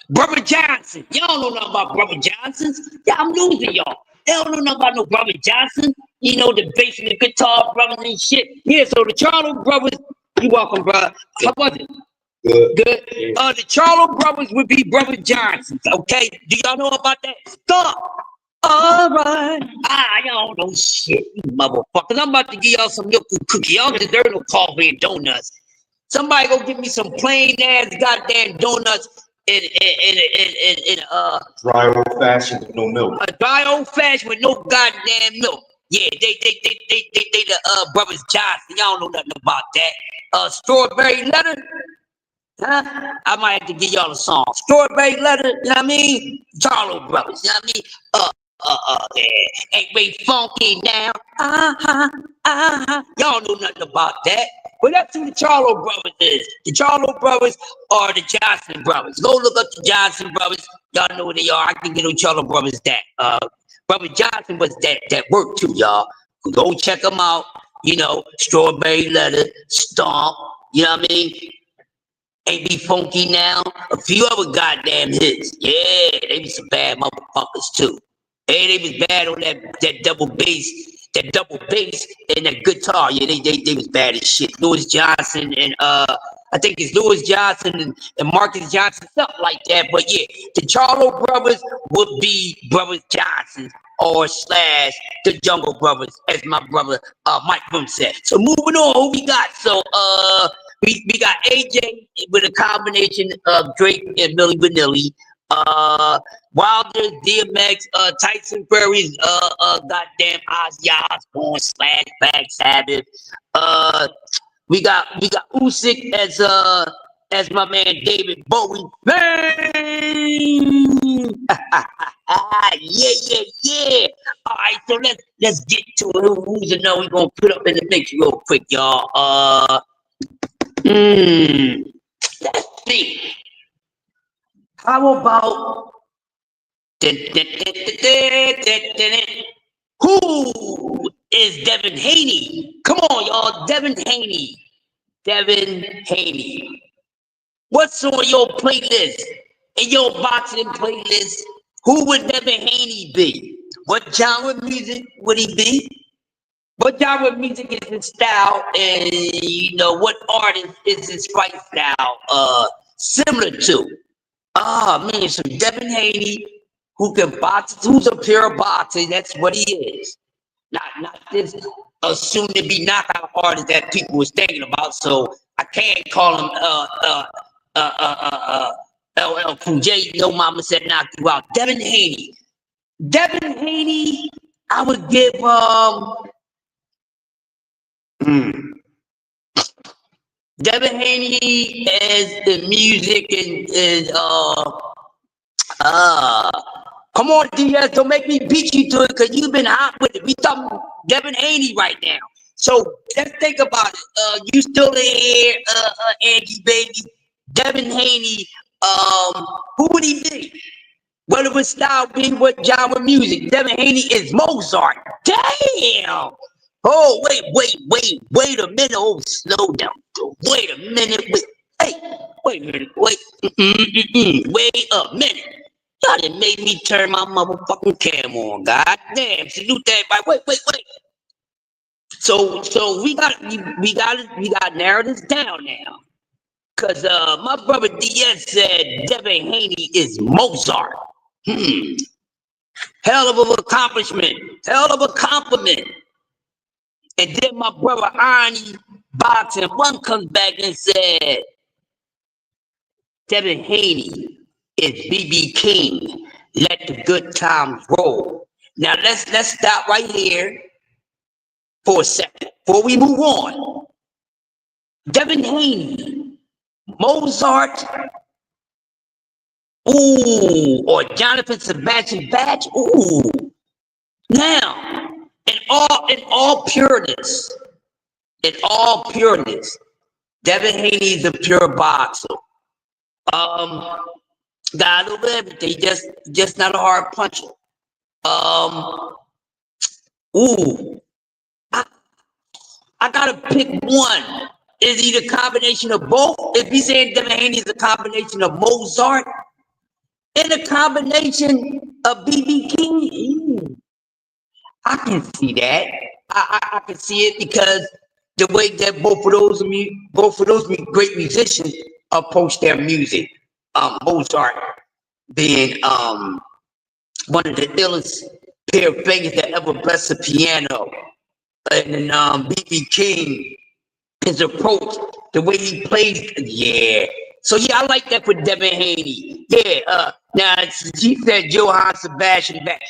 Brother Johnson. Y'all don't know about Brother Johnsons. Yeah, I'm losing y'all. They don't know nothing about no Brother Johnson. You know, the bass and the guitar brothers and shit. Yeah, so the Charlo brothers, you welcome, brother. How was it? Good. The Charlo brothers would be Brother Johnsons, okay? Do y'all know about that? Stop. All right. Y'all know shit, you motherfuckers. I'm about to give y'all some milk and cookie. Y'all deserve no coffee and donuts. Somebody go give me some plain ass goddamn donuts in Dry old fashioned with no milk. a dry old fashioned with no goddamn milk. Yeah, they the brothers Johnson. Y'all know nothing about that. Strawberry letter. Huh? I might have to give y'all a song. Strawberry letter, you know what I mean? Charlo brothers, you know what I mean? Yeah. Ain't we funky now? Y'all know nothing about that. But that's who the Charlo brothers is. The Charlo brothers are the Johnson brothers. Go look up the Johnson brothers. Y'all know who they are. I can get them Charlo brothers that. Brother Johnson was that work too, y'all. Go check them out. You know, Strawberry letter, Stomp. You know what I mean? Ain't be funky now. A few other goddamn hits. Yeah, they be some bad motherfuckers too. Hey, they was bad on that double bass and that guitar. Yeah, they was bad as shit. Louis Johnson and I think it's Louis Johnson and Marcus Johnson, something like that. But yeah, the Charlo brothers would be Brothers Johnson or slash the Jungle Brothers, as my brother Mike Boom said. So moving on, who we got? So we got AJ with a combination of Drake and Milli Vanilli. Wilder, DMX, Tyson Fury's, goddamn Ozzy Osbourne slash Black Sabbath. We got Usyk as my man David Bowie. Yeah. All right, so let's get to it. Who's to know? We gonna put up in the mix real quick, y'all. Let's see. How about who is Devin Haney? Come on, y'all. Devin Haney. What's on your playlist? In your boxing playlist, who would Devin Haney be? What genre of music would he be? What genre of music is his style? And you know, what artist is his fight style similar to? Man, some Devin Haney who can box, who's a pure boxer. That's what he is. Not this soon to be knockout artist that people was thinking about. So I can't call him LL Cool J. Yo mama said knock you out. Devin Haney. I would give Devin Haney as the music and come on, DS, don't make me beat you to it because you've been hot with it. We talking Devin Haney right now. So let's think about it. You still in here, Angie baby. Devin Haney, who would he be? What would style be? What genre of music? Devin Haney is Mozart. Damn. Oh, wait a minute. Oh, slow down. Wait a minute. Wait a minute. Wait a minute. Y'all done made me turn my motherfucking cam on. God damn. Salute to everybody. Wait. So we got to narrow this down now. Cause my brother DS said Devin Haney is Mozart. Hell of an accomplishment. Hell of a compliment. And then my brother Arnie Boxing one comes back and said Devin Haney is BB King. Let the good times roll. Now let's stop right here for a second before we move on. Devin Haney, Mozart, or Jonathan Sebastian Bach, Now, in all pureness, Devin Haney is a pure boxer. Got a little bit of everything, just not a hard puncher. Ooh, I gotta pick one. Is he the combination of both? If he's saying Devin Haney is a combination of Mozart and a combination of B.B. King, I can see that. I can see it because the way that both of those great musicians approach their music. Mozart being one of the illest pair of fingers that ever blessed the piano, and then B.B. King, his approach, the way he plays, yeah. So yeah, I like that for Devin Haney. Yeah. Now she said Johann Sebastian Bach.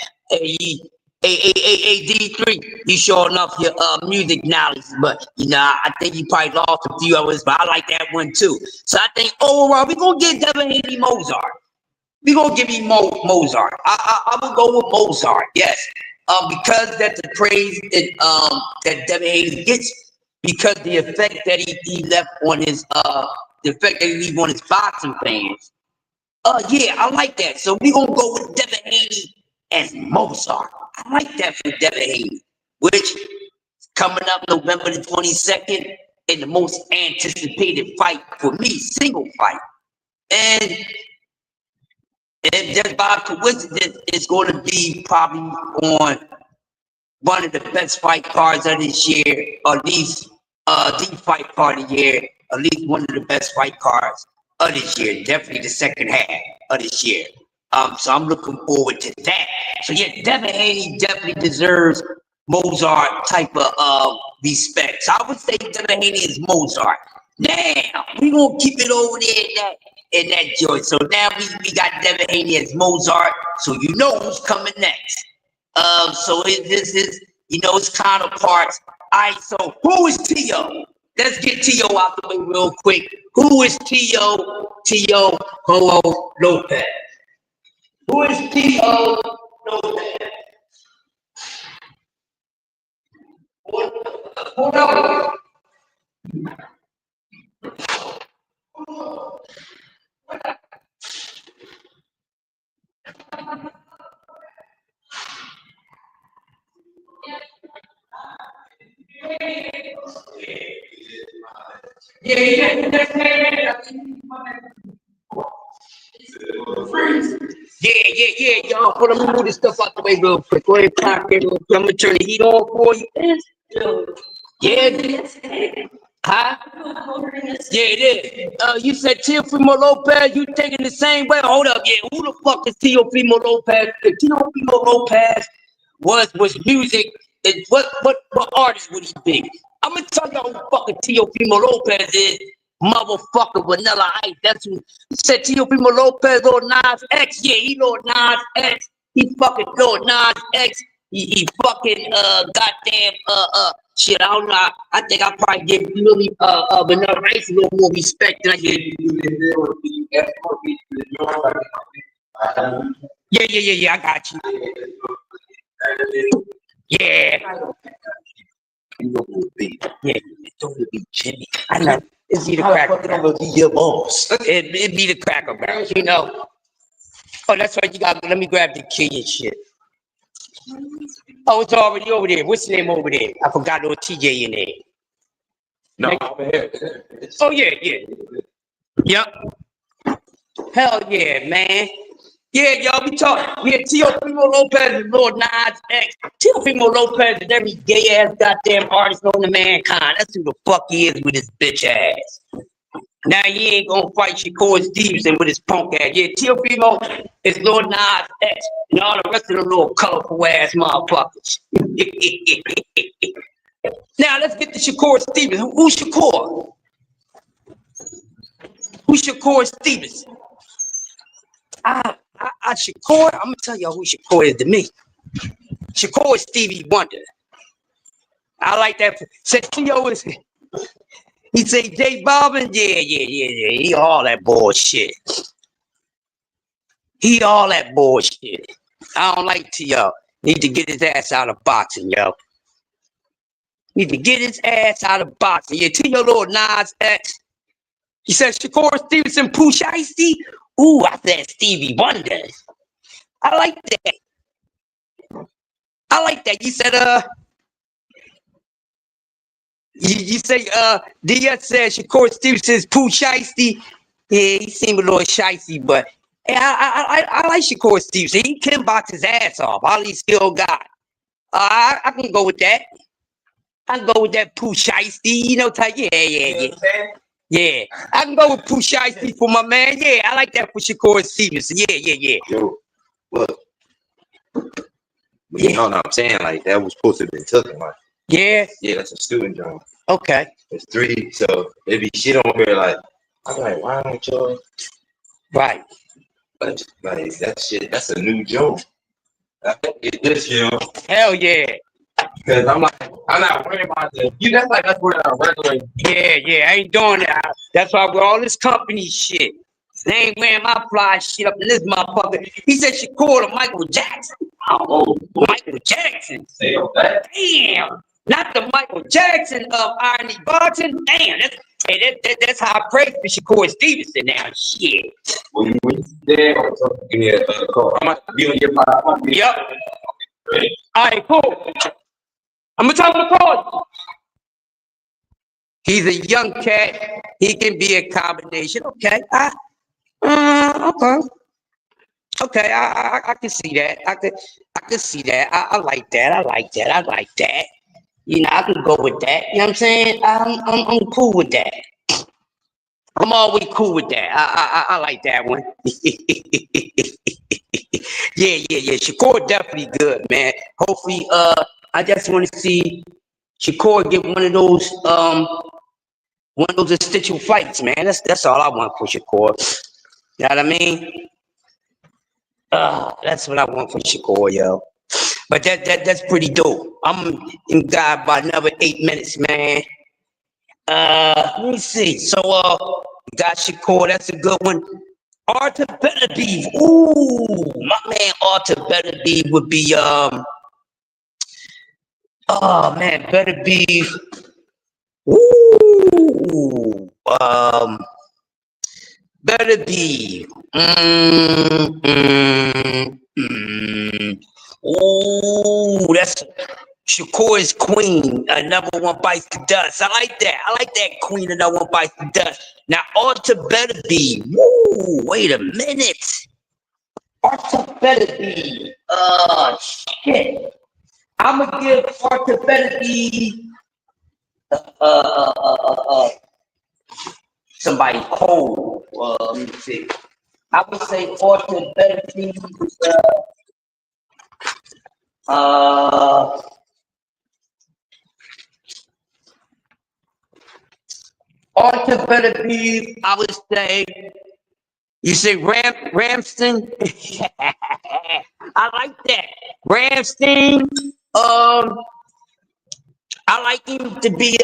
Hey, D3, you sure enough your music knowledge, but you know I think you probably lost a few others, but I like that one too. So I think overall we're gonna get Devin Haney Mozart. We're gonna give me Mozart. I will go with Mozart, yes. Because that's the praise that Devin Haney gets, because the effect that he left on his the effect that he leave on his boxing fans. Yeah, I like that. So we're gonna go with Devin Haney as Mozart. I like that for Devin Haney, which is coming up November the 22nd in the most anticipated fight for me, single fight. And just by coincidence, it's going to be probably on one of the best fight cards of this year, or at least the fight card of the year, at least one of the best fight cards of this year, definitely the second half of this year. So I'm looking forward to that. So yeah, Devin Haney definitely deserves Mozart type of respect. So I would say Devin Haney is Mozart. Now we gonna keep it over there in that joint. So now we got Devin Haney as Mozart. So you know who's coming next. So this is, you know, it's counterparts. All right, so who is T.O.? Let's get T.O. out the way real quick. Who is T.O.? T.O. Polo Lopez. Who is T.O. Lopez? Hold on. Yeah, y'all. Hold on, let me move this stuff out the way real quick. Go ahead, pop it real quick. I'm gonna turn the heat on for you. Yeah. Huh? Yeah, it is. You said Teofimo Lopez, you taking the same way? Hold up, yeah. Who the fuck is Teofimo Lopez? If Teofimo Lopez was music, what artist would he be? I'm gonna tell y'all who fucking Teofimo Lopez is. Motherfucker Vanilla Ice. That's who said Teofimo Lopez, Lord Nas X. Yeah, he Lord Nas X. He fucking Lord Nas X. He fucking goddamn shit. I don't know. I think I probably give really Vanilla Ice a little more respect than I give. Yeah. I got you. Yeah. Yeah, it's going to be Jimmy. I know. It's be the Cracker Barrel. Be your boss. It be the Cracker Barrel, you know. Oh, that's right. You got. Let me grab the key and shit. Oh, it's already over there. What's the name over there? I forgot there was TJ in there. No, over here. Oh yeah. Yep. Hell yeah, man. Yeah, y'all be talking. Yeah, Teofimo Lopez is Lord Nas X. Teofimo Lopez is every gay ass goddamn artist known to mankind. That's who the fuck he is with his bitch ass. Now he ain't gonna fight Shakur Stevenson with his punk ass. Yeah, Teofimo is Lord Nas X and all the rest of the little colorful ass motherfuckers. Now let's get to Shakur Stevenson. Who's Shakur? Who's Shakur Stevenson? Shakur, I'm gonna tell y'all who Shakur is to me. Shakur is Stevie Wonder. I like that. Said T.O. is. He say J Balvin, yeah. He all that bullshit. I don't like T.O. Need to get his ass out of boxing, yo. Need to get his ass out of boxing. Yeah, T.O. Lord Nas X. He said Shakur Stevenson, Pooh Shiesty. Ooh, I said Stevie Wonder. I like that. I like that. You said you say DS said Shakur Stevenson's Pooh Shiesty. Yeah, he seemed a little shicey, but yeah, I like Shakur Stevenson. He can box his ass off. All he still got. I can go with that. I can go with that Pooh Shiesty, you know, type. Yeah. Yeah, I can go with Pooh Shiesty for my man. Yeah, I like that for Shakur Stevenson. Yeah. Yo, look, Yeah. you know what I'm saying? Like that was supposed to have been taken. Like, Yeah. yeah, that's a student job. Okay. It's 3, so if be shit on here, like I'm like, why don't y'all? Right. But like that shit, that's a new joke. I think it this year Hell yeah. because I'm like, I'm not worried about the. You that's like that's what I'm regular. Yeah. I ain't doing that. That's why with all this company shit. They ain't wearing my fly shit up in this motherfucker. He said she called him Michael Jackson. Oh, Michael Jackson. Say that. Damn. Not the Michael Jackson of Irony Barton. Damn. That's how I pray for Shakur Stevenson now. Shit. When you there, give me a call. I'm gonna be on your podcast. Yup. All right, cool. I'm gonna tell him to call. He's a young cat. He can be a combination. Okay. Okay. I can see that. I can see that. I like that. I like that. You know, I can go with that. You know what I'm saying? I'm cool with that. I'm always cool with that. I like that one. Yeah. Shakur definitely good, man. Hopefully, I just want to see Shakur get one of those essential fights, man. That's all I want for Shakur. You know what I mean? That's what I want for Shakur, yo. But that's pretty dope. I'm in God by another 8 minutes, man. Let me see. So got Shakur, that's a good one. Arthur Beterbiev. Ooh, my man Arthur Beterbiev would be oh man, Beterbiev. Ooh, Beterbiev. Ooh, that's Shakur's queen. Number one bites the dust. I like that queen. Another one bites the dust. Now Arthur Beterbiev. Woo, wait a minute. Arthur Beterbiev. Shit. I'm gonna give Arthur Beterbiev somebody cold. Let me see. I would say Arthur Beterbiev. Arthur Beterbiev. I would say. You say Ramston? I like that. Ramstein. I like him to be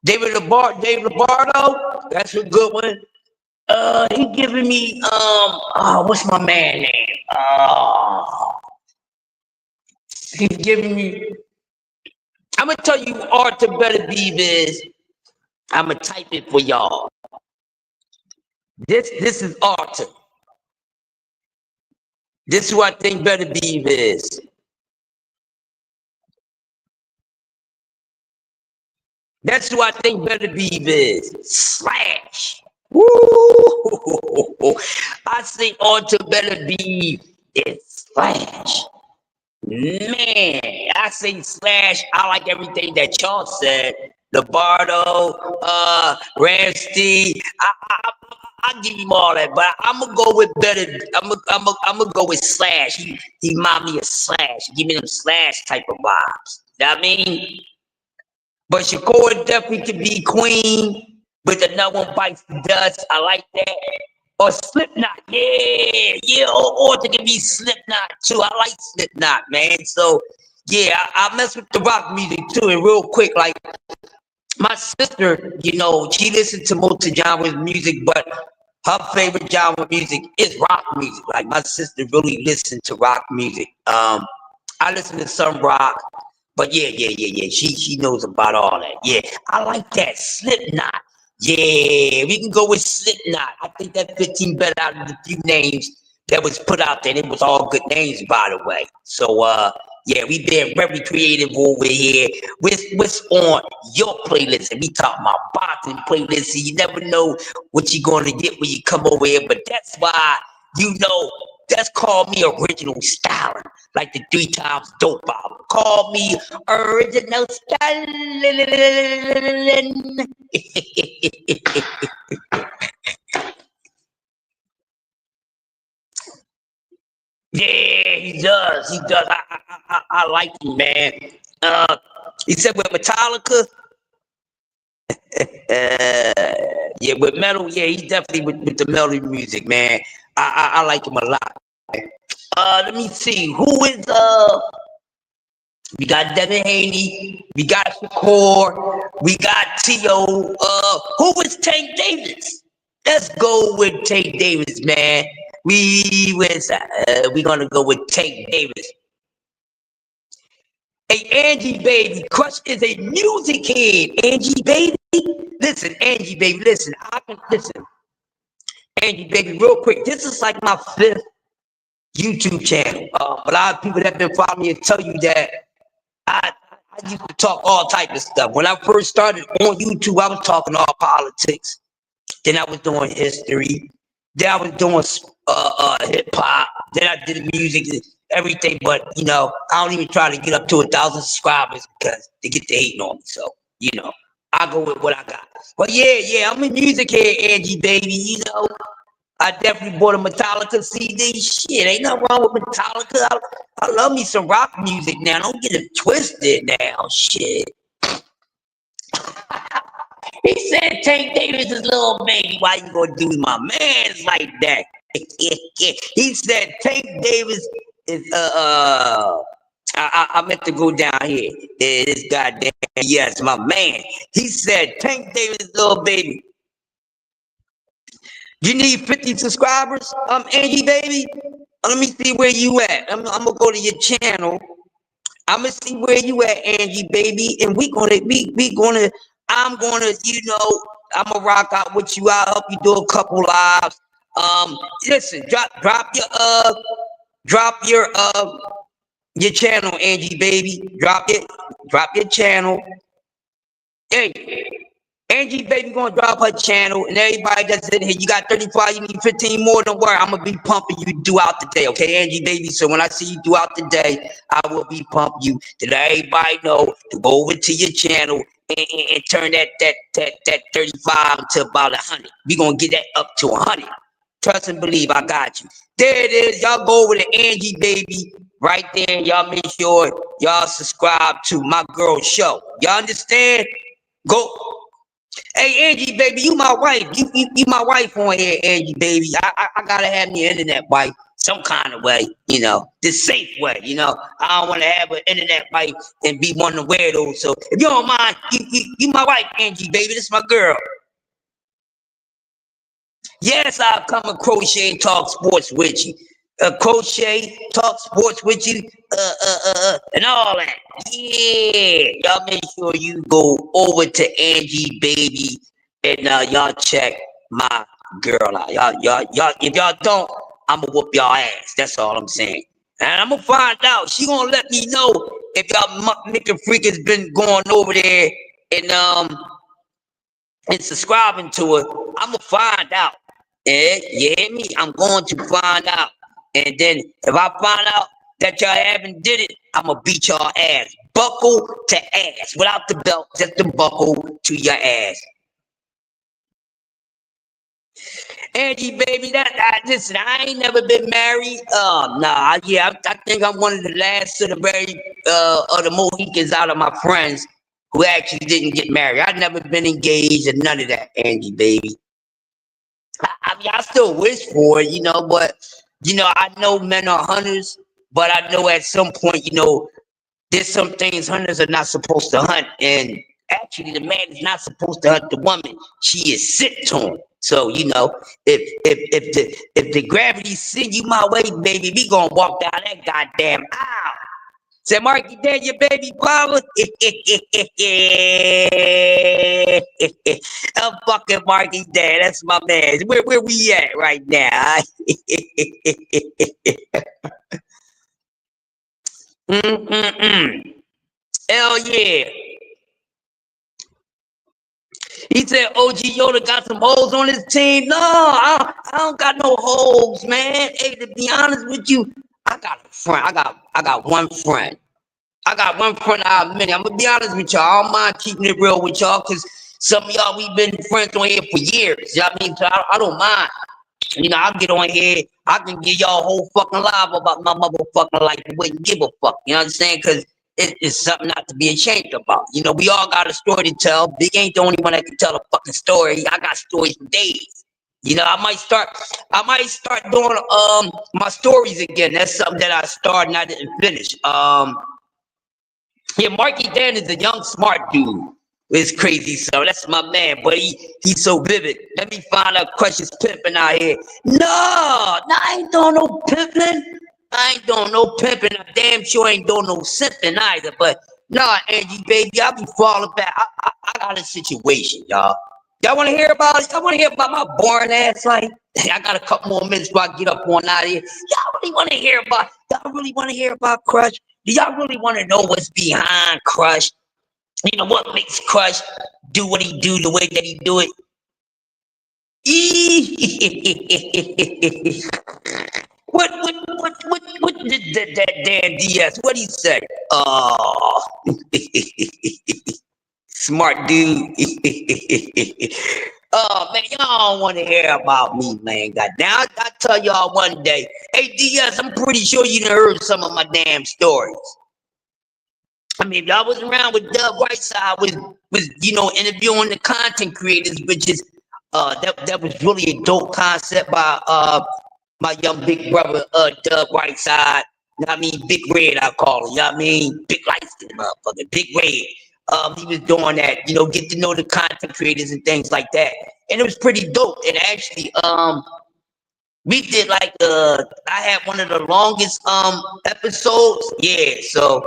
David Lombardo. That's a good one. He giving me what's my man name? He's giving me. I'm gonna tell you who Arthur Beterbiev is. I'm gonna type it for y'all. This is Arthur. This is who I think Beterbiev is. That's who I think Beterbiev is. Slash. Woo! I think Arthur Beterbiev is Slash. Man, I say Slash. I like everything that y'all said. Lombardo, Ramsey. I'll give him all that, but I'm gonna go with better. I'm gonna go with Slash. He remind me of Slash. Give me them Slash type of vibes. You know what I mean? But Shakur definitely could be queen, but another one bites the dust. I like that. Or Slipknot, yeah. Or to give me Slipknot too. I like Slipknot, man. So yeah, I mess with the rock music too. And real quick, like my sister, you know, she listens to multi genres of music, but her favorite genre of music is rock music. Like my sister really listens to rock music. I listen to some rock, but yeah. She knows about all that. Yeah, I like that Slipknot. Yeah, we can go with Slipknot. I think that 15 better out of the few names. that was put out there. It was all good names, by the way. So yeah, we been very creative over here. What's on your playlist? And we talking about boxing playlists. So you never know what you're gonna get when you come over here. But that's why that's called me original styling, like the 3 times dope album. Call me original styling. Yeah, he does. He does. I like him, man. He said with Metallica. Yeah, with metal. Yeah, he's definitely with the metal music, man. I like him a lot. Let me see. Who is We got Devin Haney. We got Shakur. We got T.O. Who is Tank Davis? Let's go with Tank Davis, man. We gonna go with Tank Davis. Hey, Angie baby, Crush is a music head. Angie baby, listen, Angie baby, listen. Angie baby, real quick. This is like my 5th YouTube channel. A lot of people that have been following me and tell you that I used to talk all type of stuff. When I first started on YouTube, I was talking all politics. Then I was doing history. Then I was doing hip hop. Then I did music, everything. But I don't even try to get up to 1,000 subscribers because they get to hating on me. So I go with what I got. But yeah, I'm a music head, Angie baby. I definitely bought a Metallica CD. Shit, ain't nothing wrong with Metallica. I love me some rock music now. Don't get it twisted now. Shit. He said Tank Davis is little baby. Why you gonna do my man's like that? He said Tank Davis is I meant to go down here. This goddamn yes, my man. He said Tank Davis is little baby. You need 50 subscribers, Angie baby. Let me see where you at. I'm gonna go to your channel. I'm gonna see where you at, Angie baby, and I'm gonna rock out with you. I'll help you do a couple lives. Listen, drop your channel, Angie baby. Drop your channel. Hey, Angie baby gonna drop her channel, and everybody that's in here, you got 35, you need 15 more. Don't worry, I'm gonna be pumping you throughout the day, okay, Angie baby? So when I see you throughout the day, I will be pumping you to let everybody know to go over to your channel and turn that 35 to about 100. We gonna get that up to 100. Trust and believe, I got you. There it is. Y'all go over to Angie baby right there. Y'all make sure y'all subscribe to my girl's show. Y'all understand? Go. Hey, Angie, baby, you my wife. You my wife on here, Angie, baby. I gotta have me an internet wife some kind of way, the safe way, I don't want to have an internet wife and be one of the weirdos. So if you don't mind, you my wife, Angie, baby. This is my girl. Yes, I'll come and crochet and talk sports with you. Crochet, talk sports with you, and all that. Yeah, y'all make sure you go over to Angie baby and y'all check my girl out. Y'all, if y'all don't, I'ma whoop y'all ass. That's all I'm saying. And I'm gonna find out. She gonna let me know if y'all nigga freak has been going over there and subscribing to her. I'm gonna find out. Yeah, you hear me? I'm going to find out. And then if I find out that y'all haven't did it, I'm gonna beat y'all ass. Buckle to ass. Without the belt, just the buckle to your ass. Angie, baby, listen, I ain't never been married. Nah, yeah, I think I'm one of the last of the Mohicans out of my friends who actually didn't get married. I've never been engaged and none of that, Angie, baby. I mean, I still wish for it, but, I know men are hunters, but I know at some point, there's some things hunters are not supposed to hunt. And actually, the man is not supposed to hunt the woman. She is sent to him. So, if the gravity send you my way, baby, we gonna walk down that goddamn aisle. Said Marky Dan, your baby father? I'm fucking Marky Dan. That's my man. Where we at right now? Hell yeah. He said OG Yoda got some hoes on his team. No, I don't got no hoes, man. Hey, to be honest with you, I got a friend. I got one friend. I got one friend out of many. I'm gonna be honest with y'all. I don't mind keeping it real with y'all because some of y'all we've been friends on here for years. You know what I mean? So I don't mind. You know, I'll get on here. I can give y'all a whole fucking live about my motherfucking life and wouldn't give a fuck. You know what I'm saying? Because it's something not to be ashamed about. You know, we all got a story to tell. Big ain't the only one that can tell a fucking story. I got stories for days. You know, I might start doing my stories again. That's something that I started and I didn't finish. Yeah, Marky Dan is a young, smart dude. It's crazy, so that's my man, but he's so vivid. Let me find out questions pimping out here. No, I ain't doing no pimping. I ain't doing no pimping. I damn sure ain't doing no simping either. But nah, Angie, baby, I be falling back. I got a situation, y'all. Y'all want to hear about it? Y'all want to hear about my boring ass life? I got a couple more minutes before I get up on out of here. Y'all really want to hear about? Y'all really want to hear about Crush? Do y'all really want to know what's behind Crush? You know what makes Crush do what he do the way that he do it? What did that Dan DS? What he say? Oh, smart dude. Oh man, y'all don't want to hear about me, man. Goddamn, I tell y'all one day. Hey DS, I'm pretty sure you done heard some of my damn stories. I mean, if y'all was around with Doug Whiteside was you know interviewing the content creators, which is that was really a dope concept by my young big brother Doug Whiteside. You know what I mean? Big Red, I call him. You know what I mean? Big light skin motherfucker, Big Red. He was doing that, you know, get to know the content creators and things like that. And it was pretty dope. And actually, we did like I had one of the longest episodes. Yeah, so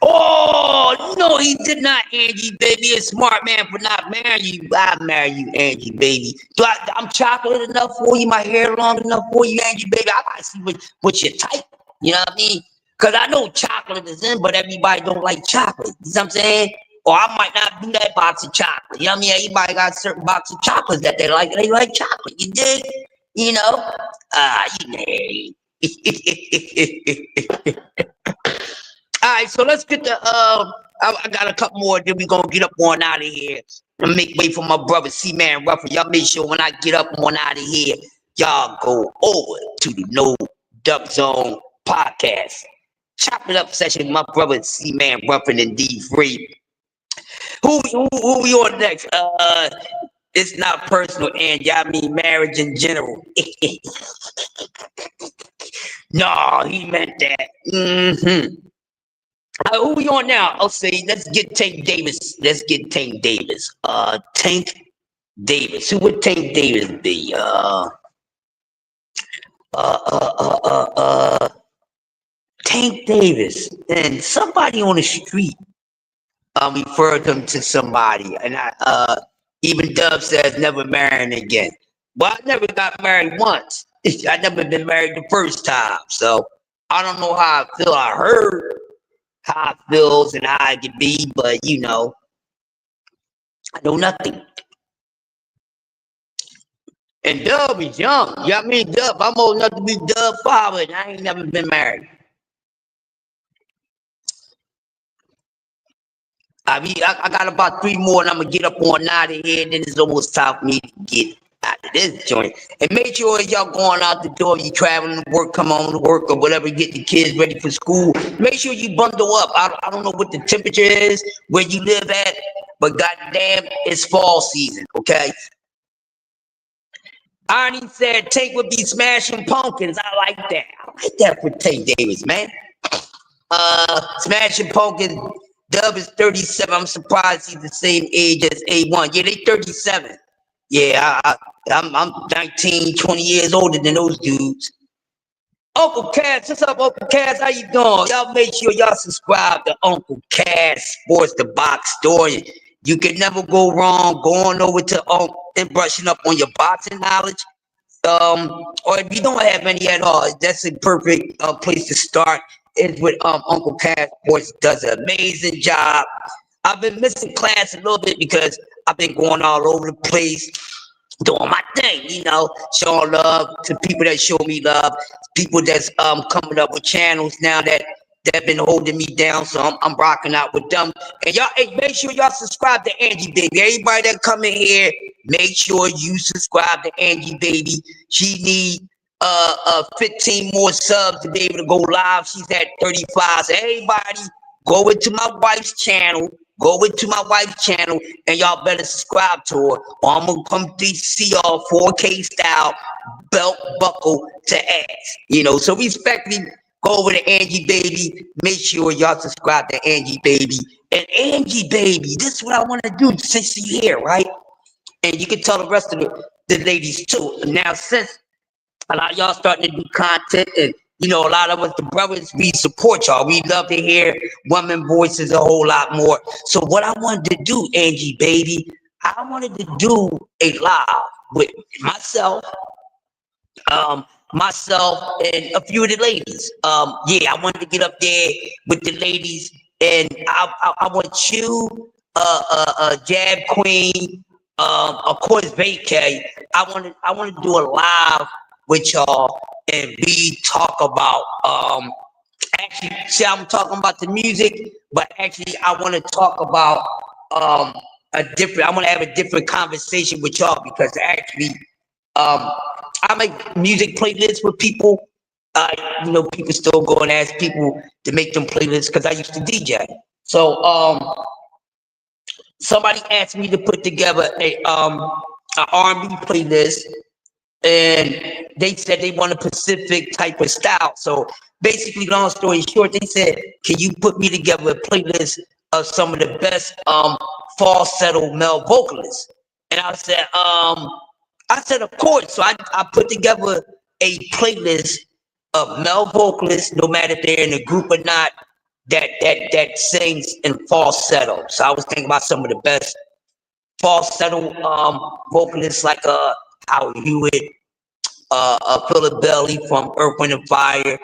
oh no, he did not, Angie, baby. A smart man for not marrying you. I marry you, Angie, baby. So I'm chocolate enough for you, my hair long enough for you, Angie, baby. I gotta see what your type. You know what I mean? Cause I know chocolate is in, but everybody don't like chocolate. You know what I'm saying? Or I might not do that box of chocolate. You know what I mean? Everybody got a certain box of chocolates that they like. They like chocolate. You dig? You know? You know. All right, so let's get the I got a couple more, then we gonna get up on out of here and make way for my brother C-Man Ruffin. Y'all make sure when I get up on out of here, y'all go over to the No Duck Zone podcast. Chop it up session with my brother C-Man Ruffin and D3. Who we on next? It's not personal, and y'all mean marriage in general. No, he meant that. Who we on now? I'll say let's get Tank Davis. Let's get Tank Davis. Tank Davis. Who would Tank Davis be? Tank Davis. And somebody on the street referred him to somebody. And even Dub says never marrying again. Well, I never got married once. I never been married the first time. So I don't know how I feel. I heard how it feels and how it could be, but you know, I know nothing. And Dub is young. You know what I mean? Dub, I'm old enough to be Dub father, and I ain't never been married. I got about 3 more, and I'm gonna get up on out of here, and then it's almost time for me to get out of this joint. And make sure y'all going out the door, you traveling to work, come on to work or whatever, get the kids ready for school. Make sure you bundle up. I don't know what the temperature is where you live at, but goddamn, it's fall season, okay? Arnie said Tank would be smashing pumpkins. I like that. I like that for Tank Davis, man. Smashing pumpkins. Dub is 37. I'm surprised he's the same age as A1. Yeah, they 37. Yeah, I'm 19, 20 years older than those dudes. Uncle Cass, what's up, Uncle Cass? How you doing? Y'all make sure y'all subscribe to Uncle Cass Sports the Box Store. You can never go wrong going over to and brushing up on your boxing knowledge. Or if you don't have any at all, that's a perfect place to start. Is with Uncle Cass Sports does an amazing job. I've been missing class a little bit because I've been going all over the place doing my thing, showing love to people that show me love, people that's coming up with channels now that been holding me down, so I'm rocking out with them. And y'all, hey, make sure y'all subscribe to Angie Baby. Everybody that come in here, make sure you subscribe to Angie Baby. She need 15 more subs to be able to go live. She's at 35. So everybody, go into my wife's channel. Go into my wife's channel and y'all better subscribe to her, or I'm gonna come see y'all 4K style, belt buckle to ass. So respectfully, go over to Angie Baby. Make sure y'all subscribe to Angie Baby. And Angie Baby, this is what I want to do since you're here, right? And you can tell the rest of the ladies too. Now, since a lot of y'all starting to do content, and a lot of us, the brothers, we support y'all. We love to hear women voices a whole lot more. So what I wanted to do, Angie Baby, I wanted to do a live with myself, and a few of the ladies. Yeah, I wanted to get up there with the ladies, and I want you, Jab Queen, of course, Vacay. I want to do a live with y'all, and we talk about actually, see, I'm talking about the music, but actually I want to talk about I want to have a different conversation with y'all, because actually I make music playlists with people. People still go and ask people to make them playlists because I used to DJ. So somebody asked me to put together a R&B playlist, and they said they want a specific type of style. So basically, long story short, they said, can you put me together a playlist of some of the best falsetto male vocalists? And I said, of course. So I put together a playlist of male vocalists, no matter if they're in a group or not, that sings in falsetto. So I was thinking about some of the best falsetto vocalists, like Howard Hewitt, Philip Bailey from Earth, Wind and Fire,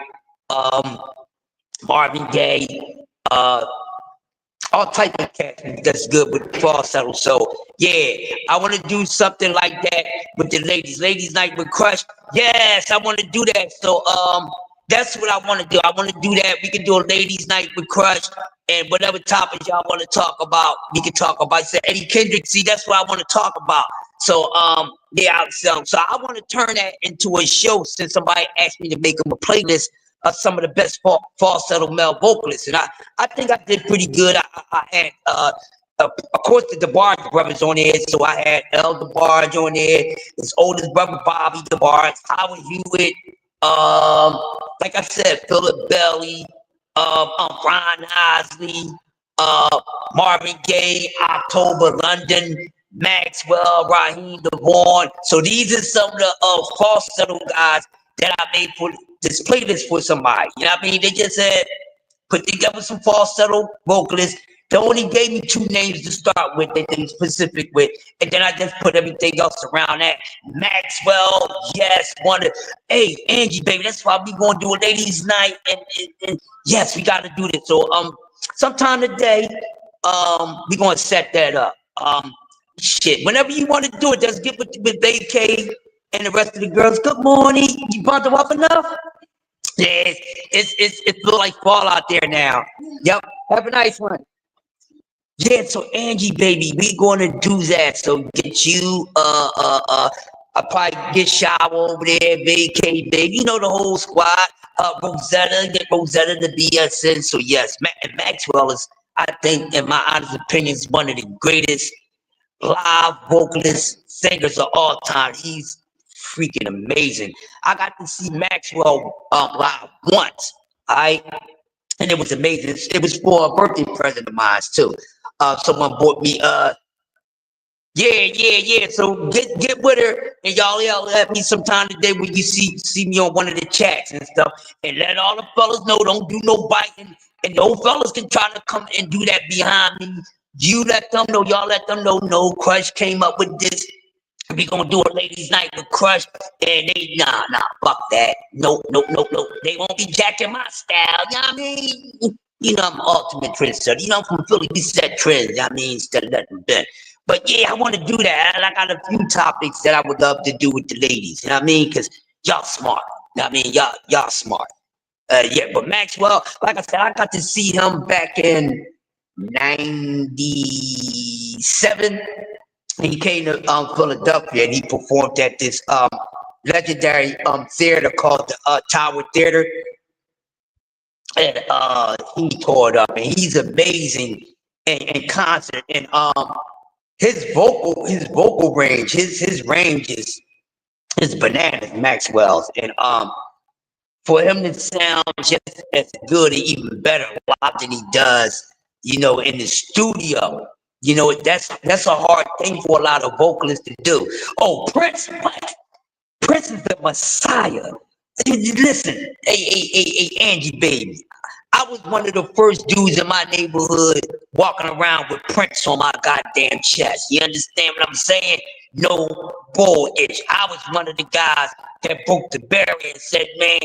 Marvin Gaye, all type of cats that's good with falsetto. So yeah, I want to do something like that with the ladies. Ladies night with Crush. Yes, I want to do that. So that's what I want to do. I want to do that. We can do a ladies night with Crush, and whatever topics y'all want to talk about, we can talk about. So Eddie Kendrick, see, that's what I want to talk about. So yeah, so I want to turn that into a show, since somebody asked me to make them a playlist of some of the best falsetto male vocalists, and I think I did pretty good. I had of course the DeBarge brothers on there, so I had El DeBarge on there, his oldest brother Bobby DeBarge, Howard Hewitt, like I said, Philip Bailey, Brian Isley, Marvin Gaye, October London, Maxwell, Raheem DeVaughn. So these are some of the falsetto guys that I made for this playlist for somebody. You know what I mean? They just said, put together some falsetto vocalists. They only gave me 2 names to start with that they specific with, and then I just put everything else around that. Maxwell, yes, hey, Angie, baby, that's why we gonna do a ladies' night, and yes, we gotta do this. So sometime today, we gonna set that up. Shit, whenever you want to do it, just get with Vacay and the rest of the girls. Good morning. You bundle up enough? Yeah, it feel like fall out there now. Yep. Have a nice one. Yeah, so Angie, baby, we gonna do that. So get you I'll probably get Shower over there, Vacay, baby, the whole squad. Rosetta, get Rosetta to be us in. So yes, Maxwell is, I think, in my honest opinion, is one of the greatest live vocalist singers of all time. He's freaking amazing. I got to see Maxwell live once, all right, and it was amazing. It was for a birthday present of mine too. Someone bought me Yeah. So get with her, and y'all let me sometime today when you see me on one of the chats and stuff, and let all the fellas know don't do no biting, and those fellas can try to come and do that behind me. You let them know, y'all let them know. No, Crush came up with this. We gonna do a ladies' night with Crush, and they nah, fuck that. No. They won't be jacking my style. You know what I mean? You know I'm ultimate trendsetter. You know I'm from Philly. We set trends. I mean, instead of letting them bend. But yeah, I want to do that. And I got a few topics that I would love to do with the ladies. You know what I mean? Because y'all smart. You know what I mean? Y'all smart. Yeah, but Maxwell, like I said, I got to see him back in '97. He came to Philadelphia and he performed at this legendary theater called the Tower Theater. And he tore it up, and he's amazing in concert. And his vocal range, his range is bananas, Maxwell's. And for him to sound just as good or even better live than he does, you know, in the studio, you know, that's a hard thing for a lot of vocalists to do. Oh, Prince, what? Prince is the Messiah. Listen, hey, Angie, baby. I was one of the first dudes in my neighborhood walking around with Prince on my goddamn chest. You understand what I'm saying? No bull itch. I was one of the guys that broke the barrier and said, man,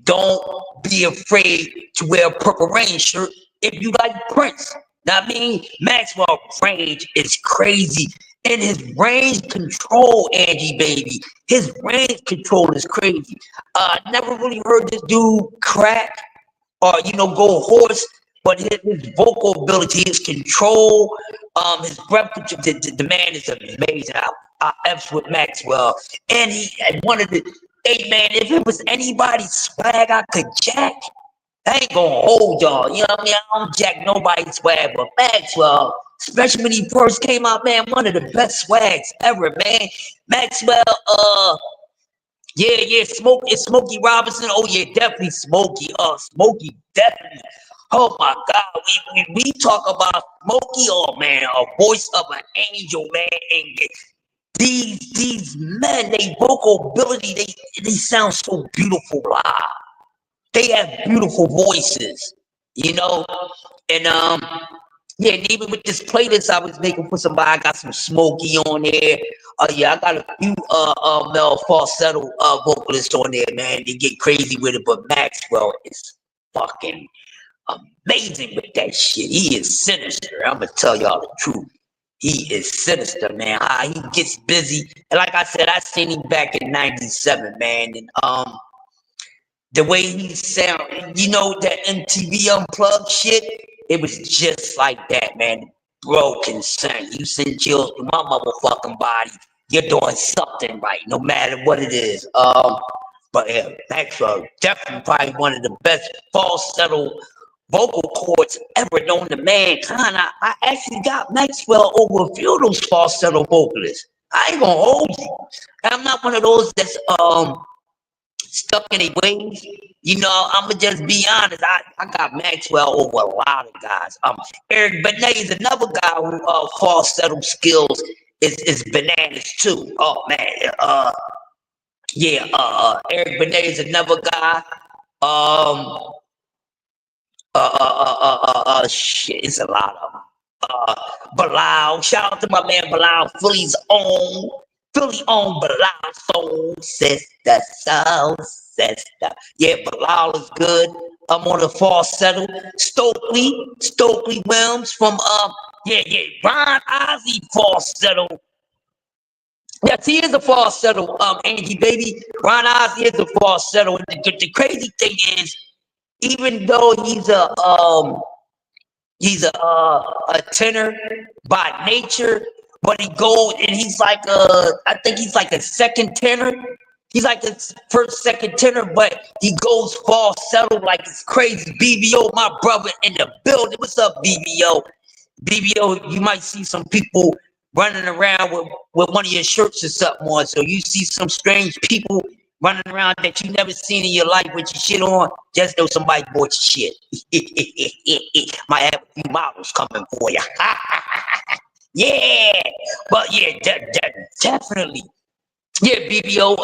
don't be afraid to wear a Purple Rain shirt if you like Prince. Now, I mean, Maxwell range is crazy. And his range control, Angie, baby. His range control is crazy. Never really heard this dude crack or, you know, go hoarse, but his vocal ability, his control, his breath control, the man is amazing. I F's with Maxwell. And he had one of the, hey man, if it was anybody's swag I could jack, I ain't gonna hold y'all. You know what I mean? I don't jack nobody's swag, but Maxwell, especially when he first came out, man, one of the best swags ever, man. Maxwell, yeah, Smokey Robinson. Oh yeah, definitely Smokey. Smokey, definitely. Oh my God, we talk about Smokey. Oh man, a voice of an angel, man. And these men, they vocal ability, they sound so beautiful live. They have beautiful voices, you know, and yeah, and even with this playlist I was making for somebody, I got some Smokey on there. Yeah, I got a few male falsetto vocalists on there, man. They get crazy with it, but Maxwell is fucking amazing with that shit. He is sinister. I'm gonna tell y'all the truth. He is sinister, man. He gets busy, and like I said, I seen him back in '97, man, and the way he sound, you know, that MTV Unplugged shit, it was just like that, man. Bro can sing. You send chills to my motherfucking body. You're doing something right, no matter what it is. But yeah, Maxwell definitely probably one of the best falsetto vocal cords ever known to mankind. I actually got Maxwell over a few of those falsetto vocalists. I ain't gonna hold you. I'm not one of those that's stuck in their ways. You know, I'ma just be honest. I got Maxwell over a lot of guys. Eric Benet is another guy who falsetto skills is bananas too. Oh man, yeah, Eric Benet is another guy. Shit, it's a lot of them. Bilal, shout out to my man Bilal, Philly own Bilal, soul sister. Yeah, Bilal is good. I'm on the falsetto. Stokely Williams from yeah, Ron Ozzy falsetto. Yes, he is a falsetto, Angie baby. Ron Ozzy is a falsetto. And the crazy thing is, even though he's a tenor by nature, but he goes and he's like I think he's like a second tenor. He's like a first, second tenor, but he goes falsetto like it's crazy. BBO, my brother in the building. What's up, BBO? BBO, you might see some people running around with one of your shirts or something on. So you see some strange people running around that you never seen in your life with your shit on. Just know somebody bought your shit. Might have a few models coming for you. Yeah, but yeah, definitely. Yeah, BBO,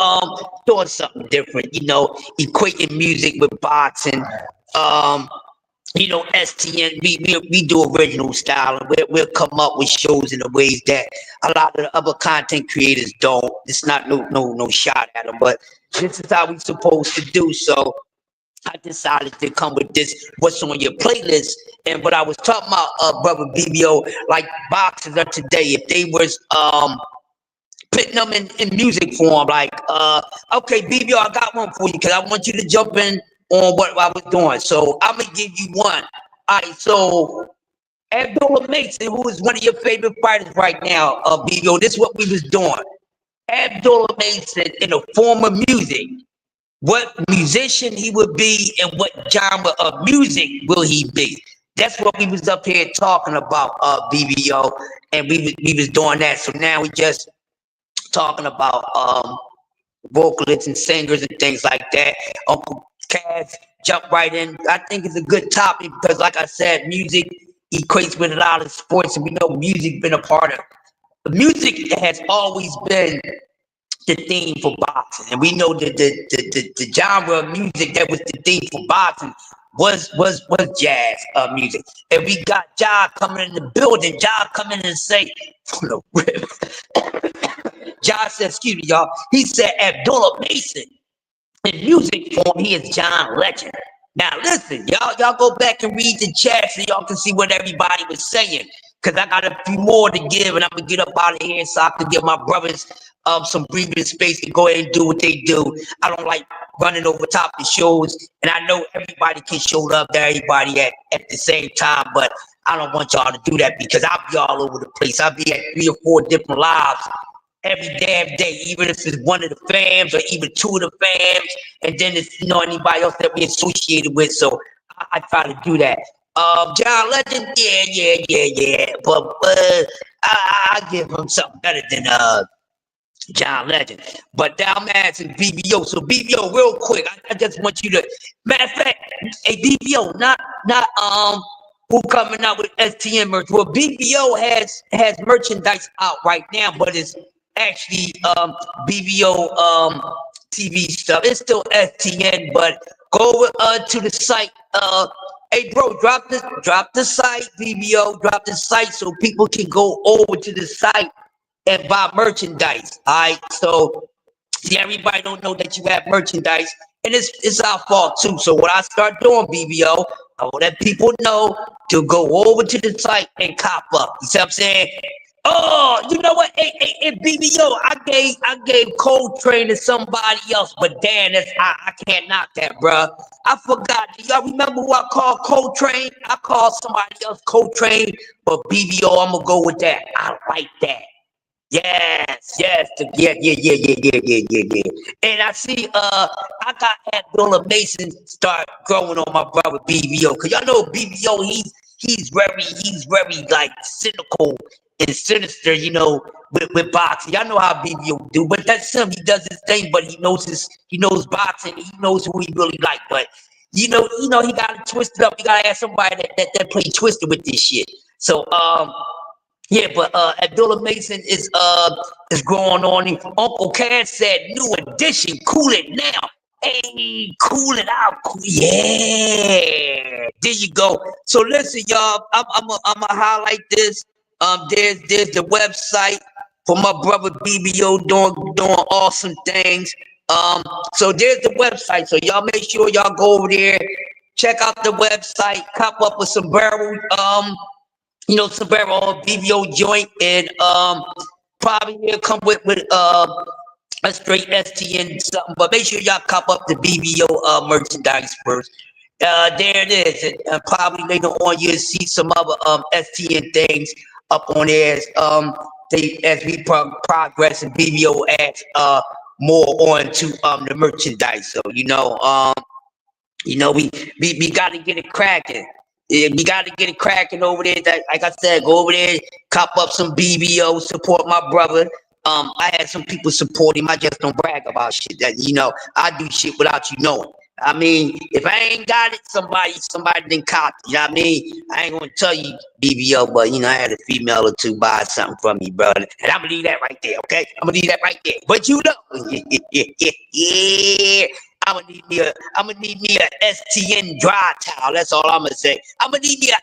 doing something different, equating music with boxing. Um, STN, we do original style, and we'll come up with shows in the ways that a lot of the other content creators don't. It's not no shot at them, but this is how we supposed to do. So I decided to come with this what's on your playlist. And what I was talking about, brother BBO, like boxers of today, if they was putting them in music form, like okay, BBO, I got one for you because I want you to jump in on what I was doing. So I'm gonna give you one. All right, so Abdullah Mason, who is one of your favorite fighters right now, BBO, this is what we was doing. Abdullah Mason in the form of music, what musician he would be and what genre of music will he be. That's what we was up here talking about, BBO, and we was doing that. So now we just talking about vocalists and singers and things like that. Uncle Cass jump right in. I think it's a good topic because, like I said, music equates with a lot of sports, and we know music been a part of. Music has always been the theme for boxing, and we know that the genre of music that was the theme for boxing was jazz music. And we got Ja coming in the building. Ja coming in and say, from the rip. Ja said, excuse me, y'all. He said Abdullah Mason in music form, he is John Legend. Now listen, y'all go back and read the chat so y'all can see what everybody was saying. Cause I got a few more to give, and I'm gonna get up out of here so I can give my brothers some breathing space to go ahead and do what they do. I don't like running over top the shows, and I know everybody can show up to everybody at the same time, but I don't want y'all to do that because I'll be all over the place. I'll be at 3 or 4 different lives every damn day, even if it's one of the fams or even 2 of the fams, and then it's anybody else that we associated with. So I try to do that. John Legend, yeah. But I give him something better than John Legend. But now I'm asking BBO. So BBO, real quick, I just want you to, matter of fact, hey BBO, not who coming out with STN merch. Well, BBO has merchandise out right now, but it's actually BBO TV stuff. It's still STN, but go over to the site. Hey bro, drop the site, BBO, drop the site so people can go over to the site and buy merchandise. All right, so see, everybody don't know that you have merchandise, and it's our fault too. So what I start doing, BBO, I will let people know to go over to the site and cop up. You see what I'm saying? Oh, you know what? Hey, BBO, I gave Coltrane to somebody else, but damn, I can't knock that, bruh. I forgot. Do y'all remember who I called Coltrane? I called somebody else Coltrane, but BBO, I'm gonna go with that. I like that. Yes. Yeah. And I see, I got Abdullah Mason start growing on my brother BBO, cause y'all know BBO, he's very like cynical and sinister, with boxing. Y'all know how BBO do, but that's him. He does his thing, but he knows boxing. He knows who he really like. But he got to twist it up. You gotta ask somebody that play twisted with this shit. So yeah, but Abdullah Mason is growing on him. Uncle Cass said, new edition, cool it now. Hey, cool it out. Yeah, there you go. So listen, y'all, I'm gonna highlight this. There's the website for my brother BBO doing awesome things. So there's the website. So y'all make sure y'all go over there, check out the website, cop up with some barrel. Some barrel BBO joint, and probably he'll come with a straight STN something. But make sure y'all cop up the BBO merchandise first. There it is, and probably later on you'll see some other STN things up on there as we progress and BBO adds more on to the merchandise. So we got to get it cracking. Yeah, we got to get it cracking over there. Like I said, go over there, cop up some BBO, support my brother. I had some people support him. I just don't brag about shit. That I do shit without you knowing. I mean, if I ain't got it, somebody done cop it. You know what I mean? I ain't gonna tell you, BBO, but I had a female or two buy something from me, brother. And I'm gonna leave that right there, okay? I'm gonna leave that right there. But yeah. I'm gonna need me a STN dry towel. That's all I'm gonna say. I'm gonna need me a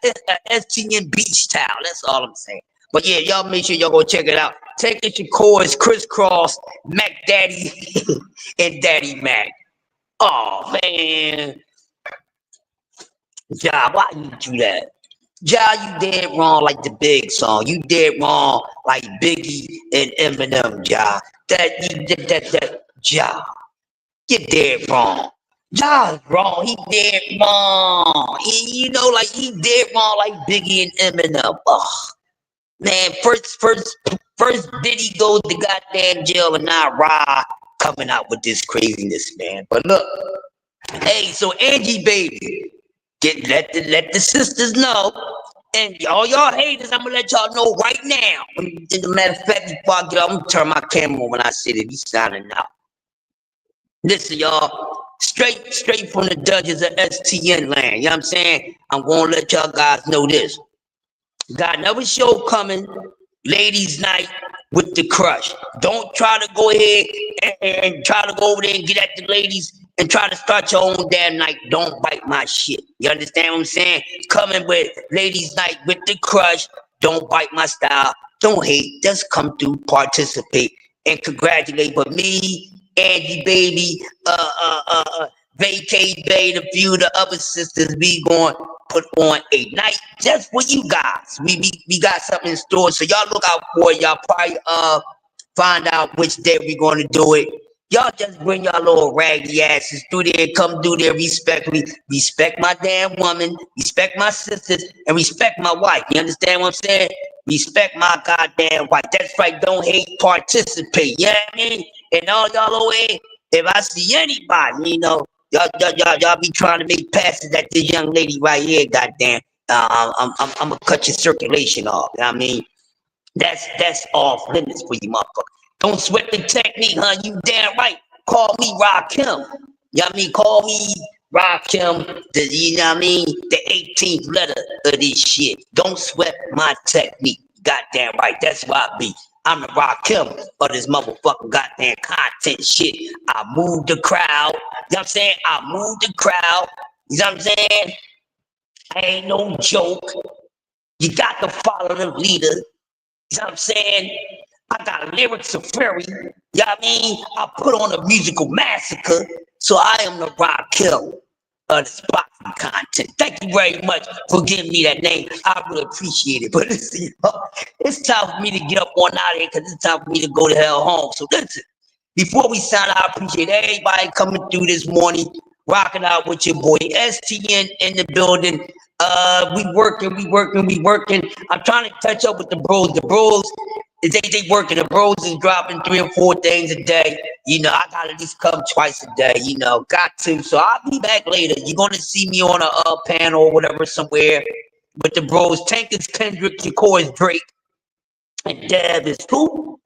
STN beach towel. That's all I'm saying. But yeah, y'all make sure y'all go check it out. Take it your chords, crisscross, Mac Daddy, and Daddy Mac. Oh man, Ja, why you do that? Ja, you dead wrong like the Big song. You dead wrong like Biggie and Eminem, Ja. That Ja. You're dead wrong. Ja's wrong. He dead wrong. Like he dead wrong like Biggie and Eminem. Oh, man, first Diddy goes to goddamn jail and now Ra coming out with this craziness, man. But look, hey, so Angie baby, let the sisters know. And all y'all haters, I'm gonna let y'all know right now. As a matter of fact, before I get off, I'm gonna turn my camera on when I see that he's signing out. Listen, y'all, straight from the dungeons of STN land. You know what I'm saying? I'm gonna let y'all guys know this. Got another show coming, ladies' night with the crush. Don't try to go ahead and try to go over there and get at the ladies and try to start your own damn night. Don't bite my shit. You understand what I'm saying? Coming with ladies' night with the crush. Don't bite my style. Don't hate. Just come through, participate, and congratulate. But me, Angie baby, Vacate Bay, a few of the other sisters, we going put on a night just for you guys. We got something in store, so y'all look out for it. Y'all probably find out which day we going to do it. Y'all just bring y'all little raggedy asses through there and come through there. Respect me, respect my damn woman, respect my sisters, and respect my wife. You understand what I'm saying? Respect my goddamn wife. That's right. Don't hate, participate. You know what I mean? And all y'all over here, if I see anybody, y'all be trying to make passes at this young lady right here, goddamn. I'm gonna cut your circulation off. You know what I mean? That's off limits for you, motherfucker. Don't sweat the technique, huh? You damn right. Call me Rakim. You know what I mean? Call me Rakim, you know what I mean? The 18th letter of this shit. Don't sweat my technique. Goddamn right. That's why I be. I'm the Rakim of this motherfucking goddamn content shit. I move the crowd. You know what I'm saying? I move the crowd. You know what I'm saying? I ain't no joke. You got to follow the leader. You know what I'm saying? I got lyrics of fury. You know what I mean? I put on a musical massacre. So I am the Rakim of the Spotify content. Thank you very much for giving me that name. I really appreciate it. But listen, it's time for me to get up on out of here because it's time for me to go to hell home. So listen, before we sign out, I appreciate everybody coming through this morning, rocking out with your boy STN in the building. We working. I'm trying to catch up with the bros. The bros, they working. The bros is dropping 3 or 4 things a day. I gotta at least come twice a day. Got to. So I'll be back later. You're gonna see me on a panel or whatever somewhere with the bros. Tank is Kendrick, Shakur is Drake, and Dev is who?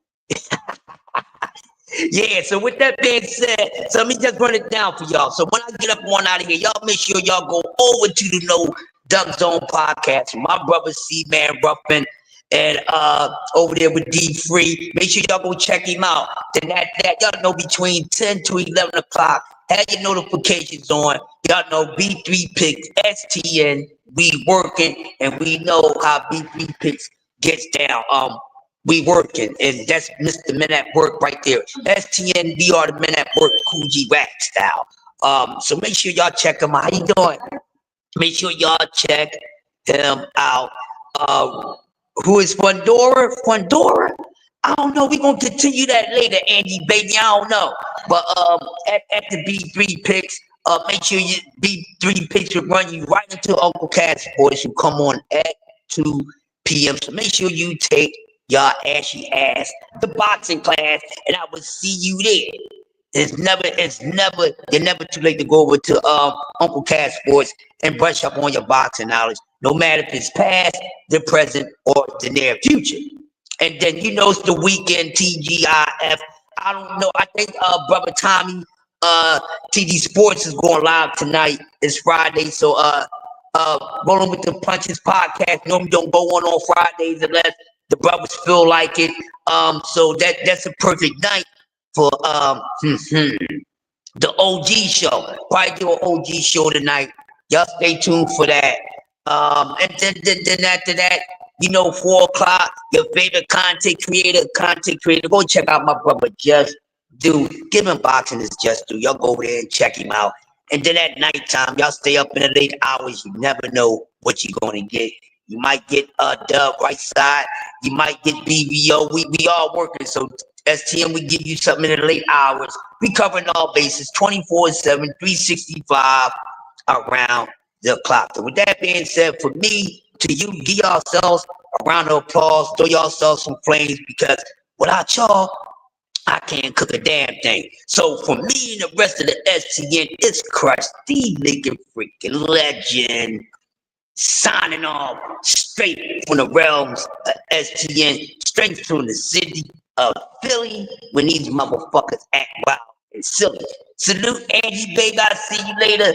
Yeah, so with that being said, so let me just run it down for y'all. So when I get up on out of here, y'all make sure y'all go over to the No Duck Zone podcast. My brother C-Man Ruffin and over there with D Free. Make sure y'all go check him out. Then that y'all know between 10 to 11 o'clock, have your notifications on. Y'all know B3 Picks, STN, we working, and we know how B3 Picks gets down. We working, and that's Mr. Men at Work right there. STN, we are the Men at Work, Cool G Rap style. So make sure y'all check him out. How you doing? Make sure y'all check him out. Who is Fundora? I don't know. We're gonna continue that later, Andy, baby. I don't know. But at the B3 Picks, make sure you B3 Picks will run you right into Uncle Cat's voice, who come on at 2 p.m. So make sure you take y'all ashy ass the boxing class, and I will see you there. You're never too late to go over to Uncle Cat's Sports and brush up on your boxing knowledge, no matter if it's past, the present, or the near future. And then it's the weekend TGIF. I don't know. I think brother Tommy TD Sports is going live tonight. It's Friday, so Rolling with the Punches podcast normally don't go on Fridays unless the brothers feel like it. So that's a perfect night for the OG show. Probably do an OG show tonight. Y'all stay tuned for that. And then after that, 4 o'clock, your favorite content creator. Go check out my brother Just Do. Give him boxing is Just Do. Y'all go over there and check him out. And then at nighttime, y'all stay up in the late hours. You never know what you're gonna get. You might get Dub right side. You might get BBO. We all working. So STM, we give you something in the late hours. We covering all bases 24/7, 365 around the clock. So with that being said, for me to you, give yourselves a round of applause, throw yourselves some flames, because without y'all, I can't cook a damn thing. So for me and the rest of the STN, it's Crush, the nigga freaking legend, signing off straight from the realms of STN, straight from the city of Philly, when these motherfuckers act wild and silly. Salute Angie, baby. I see you later.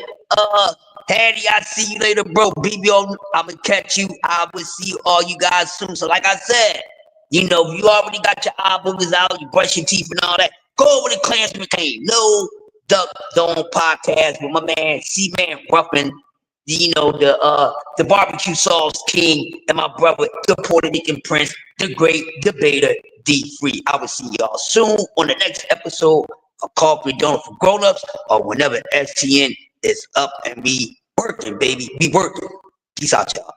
Hattie, I see you later, bro. BBO, I'ma catch you. I will see all you guys soon. So like I said, if you already got your eye boogers out, you brush your teeth and all that, go over to Clansman Kane. No Duck Dome podcast with my man C-Man Ruffin, the barbecue sauce king, and my brother, the Puerto Rican Prince, the great debater, D-Free. I will see y'all soon on the next episode of Coffee Donut for Grown-Ups, or whenever STN is up and we working, baby. We working. Peace out, y'all.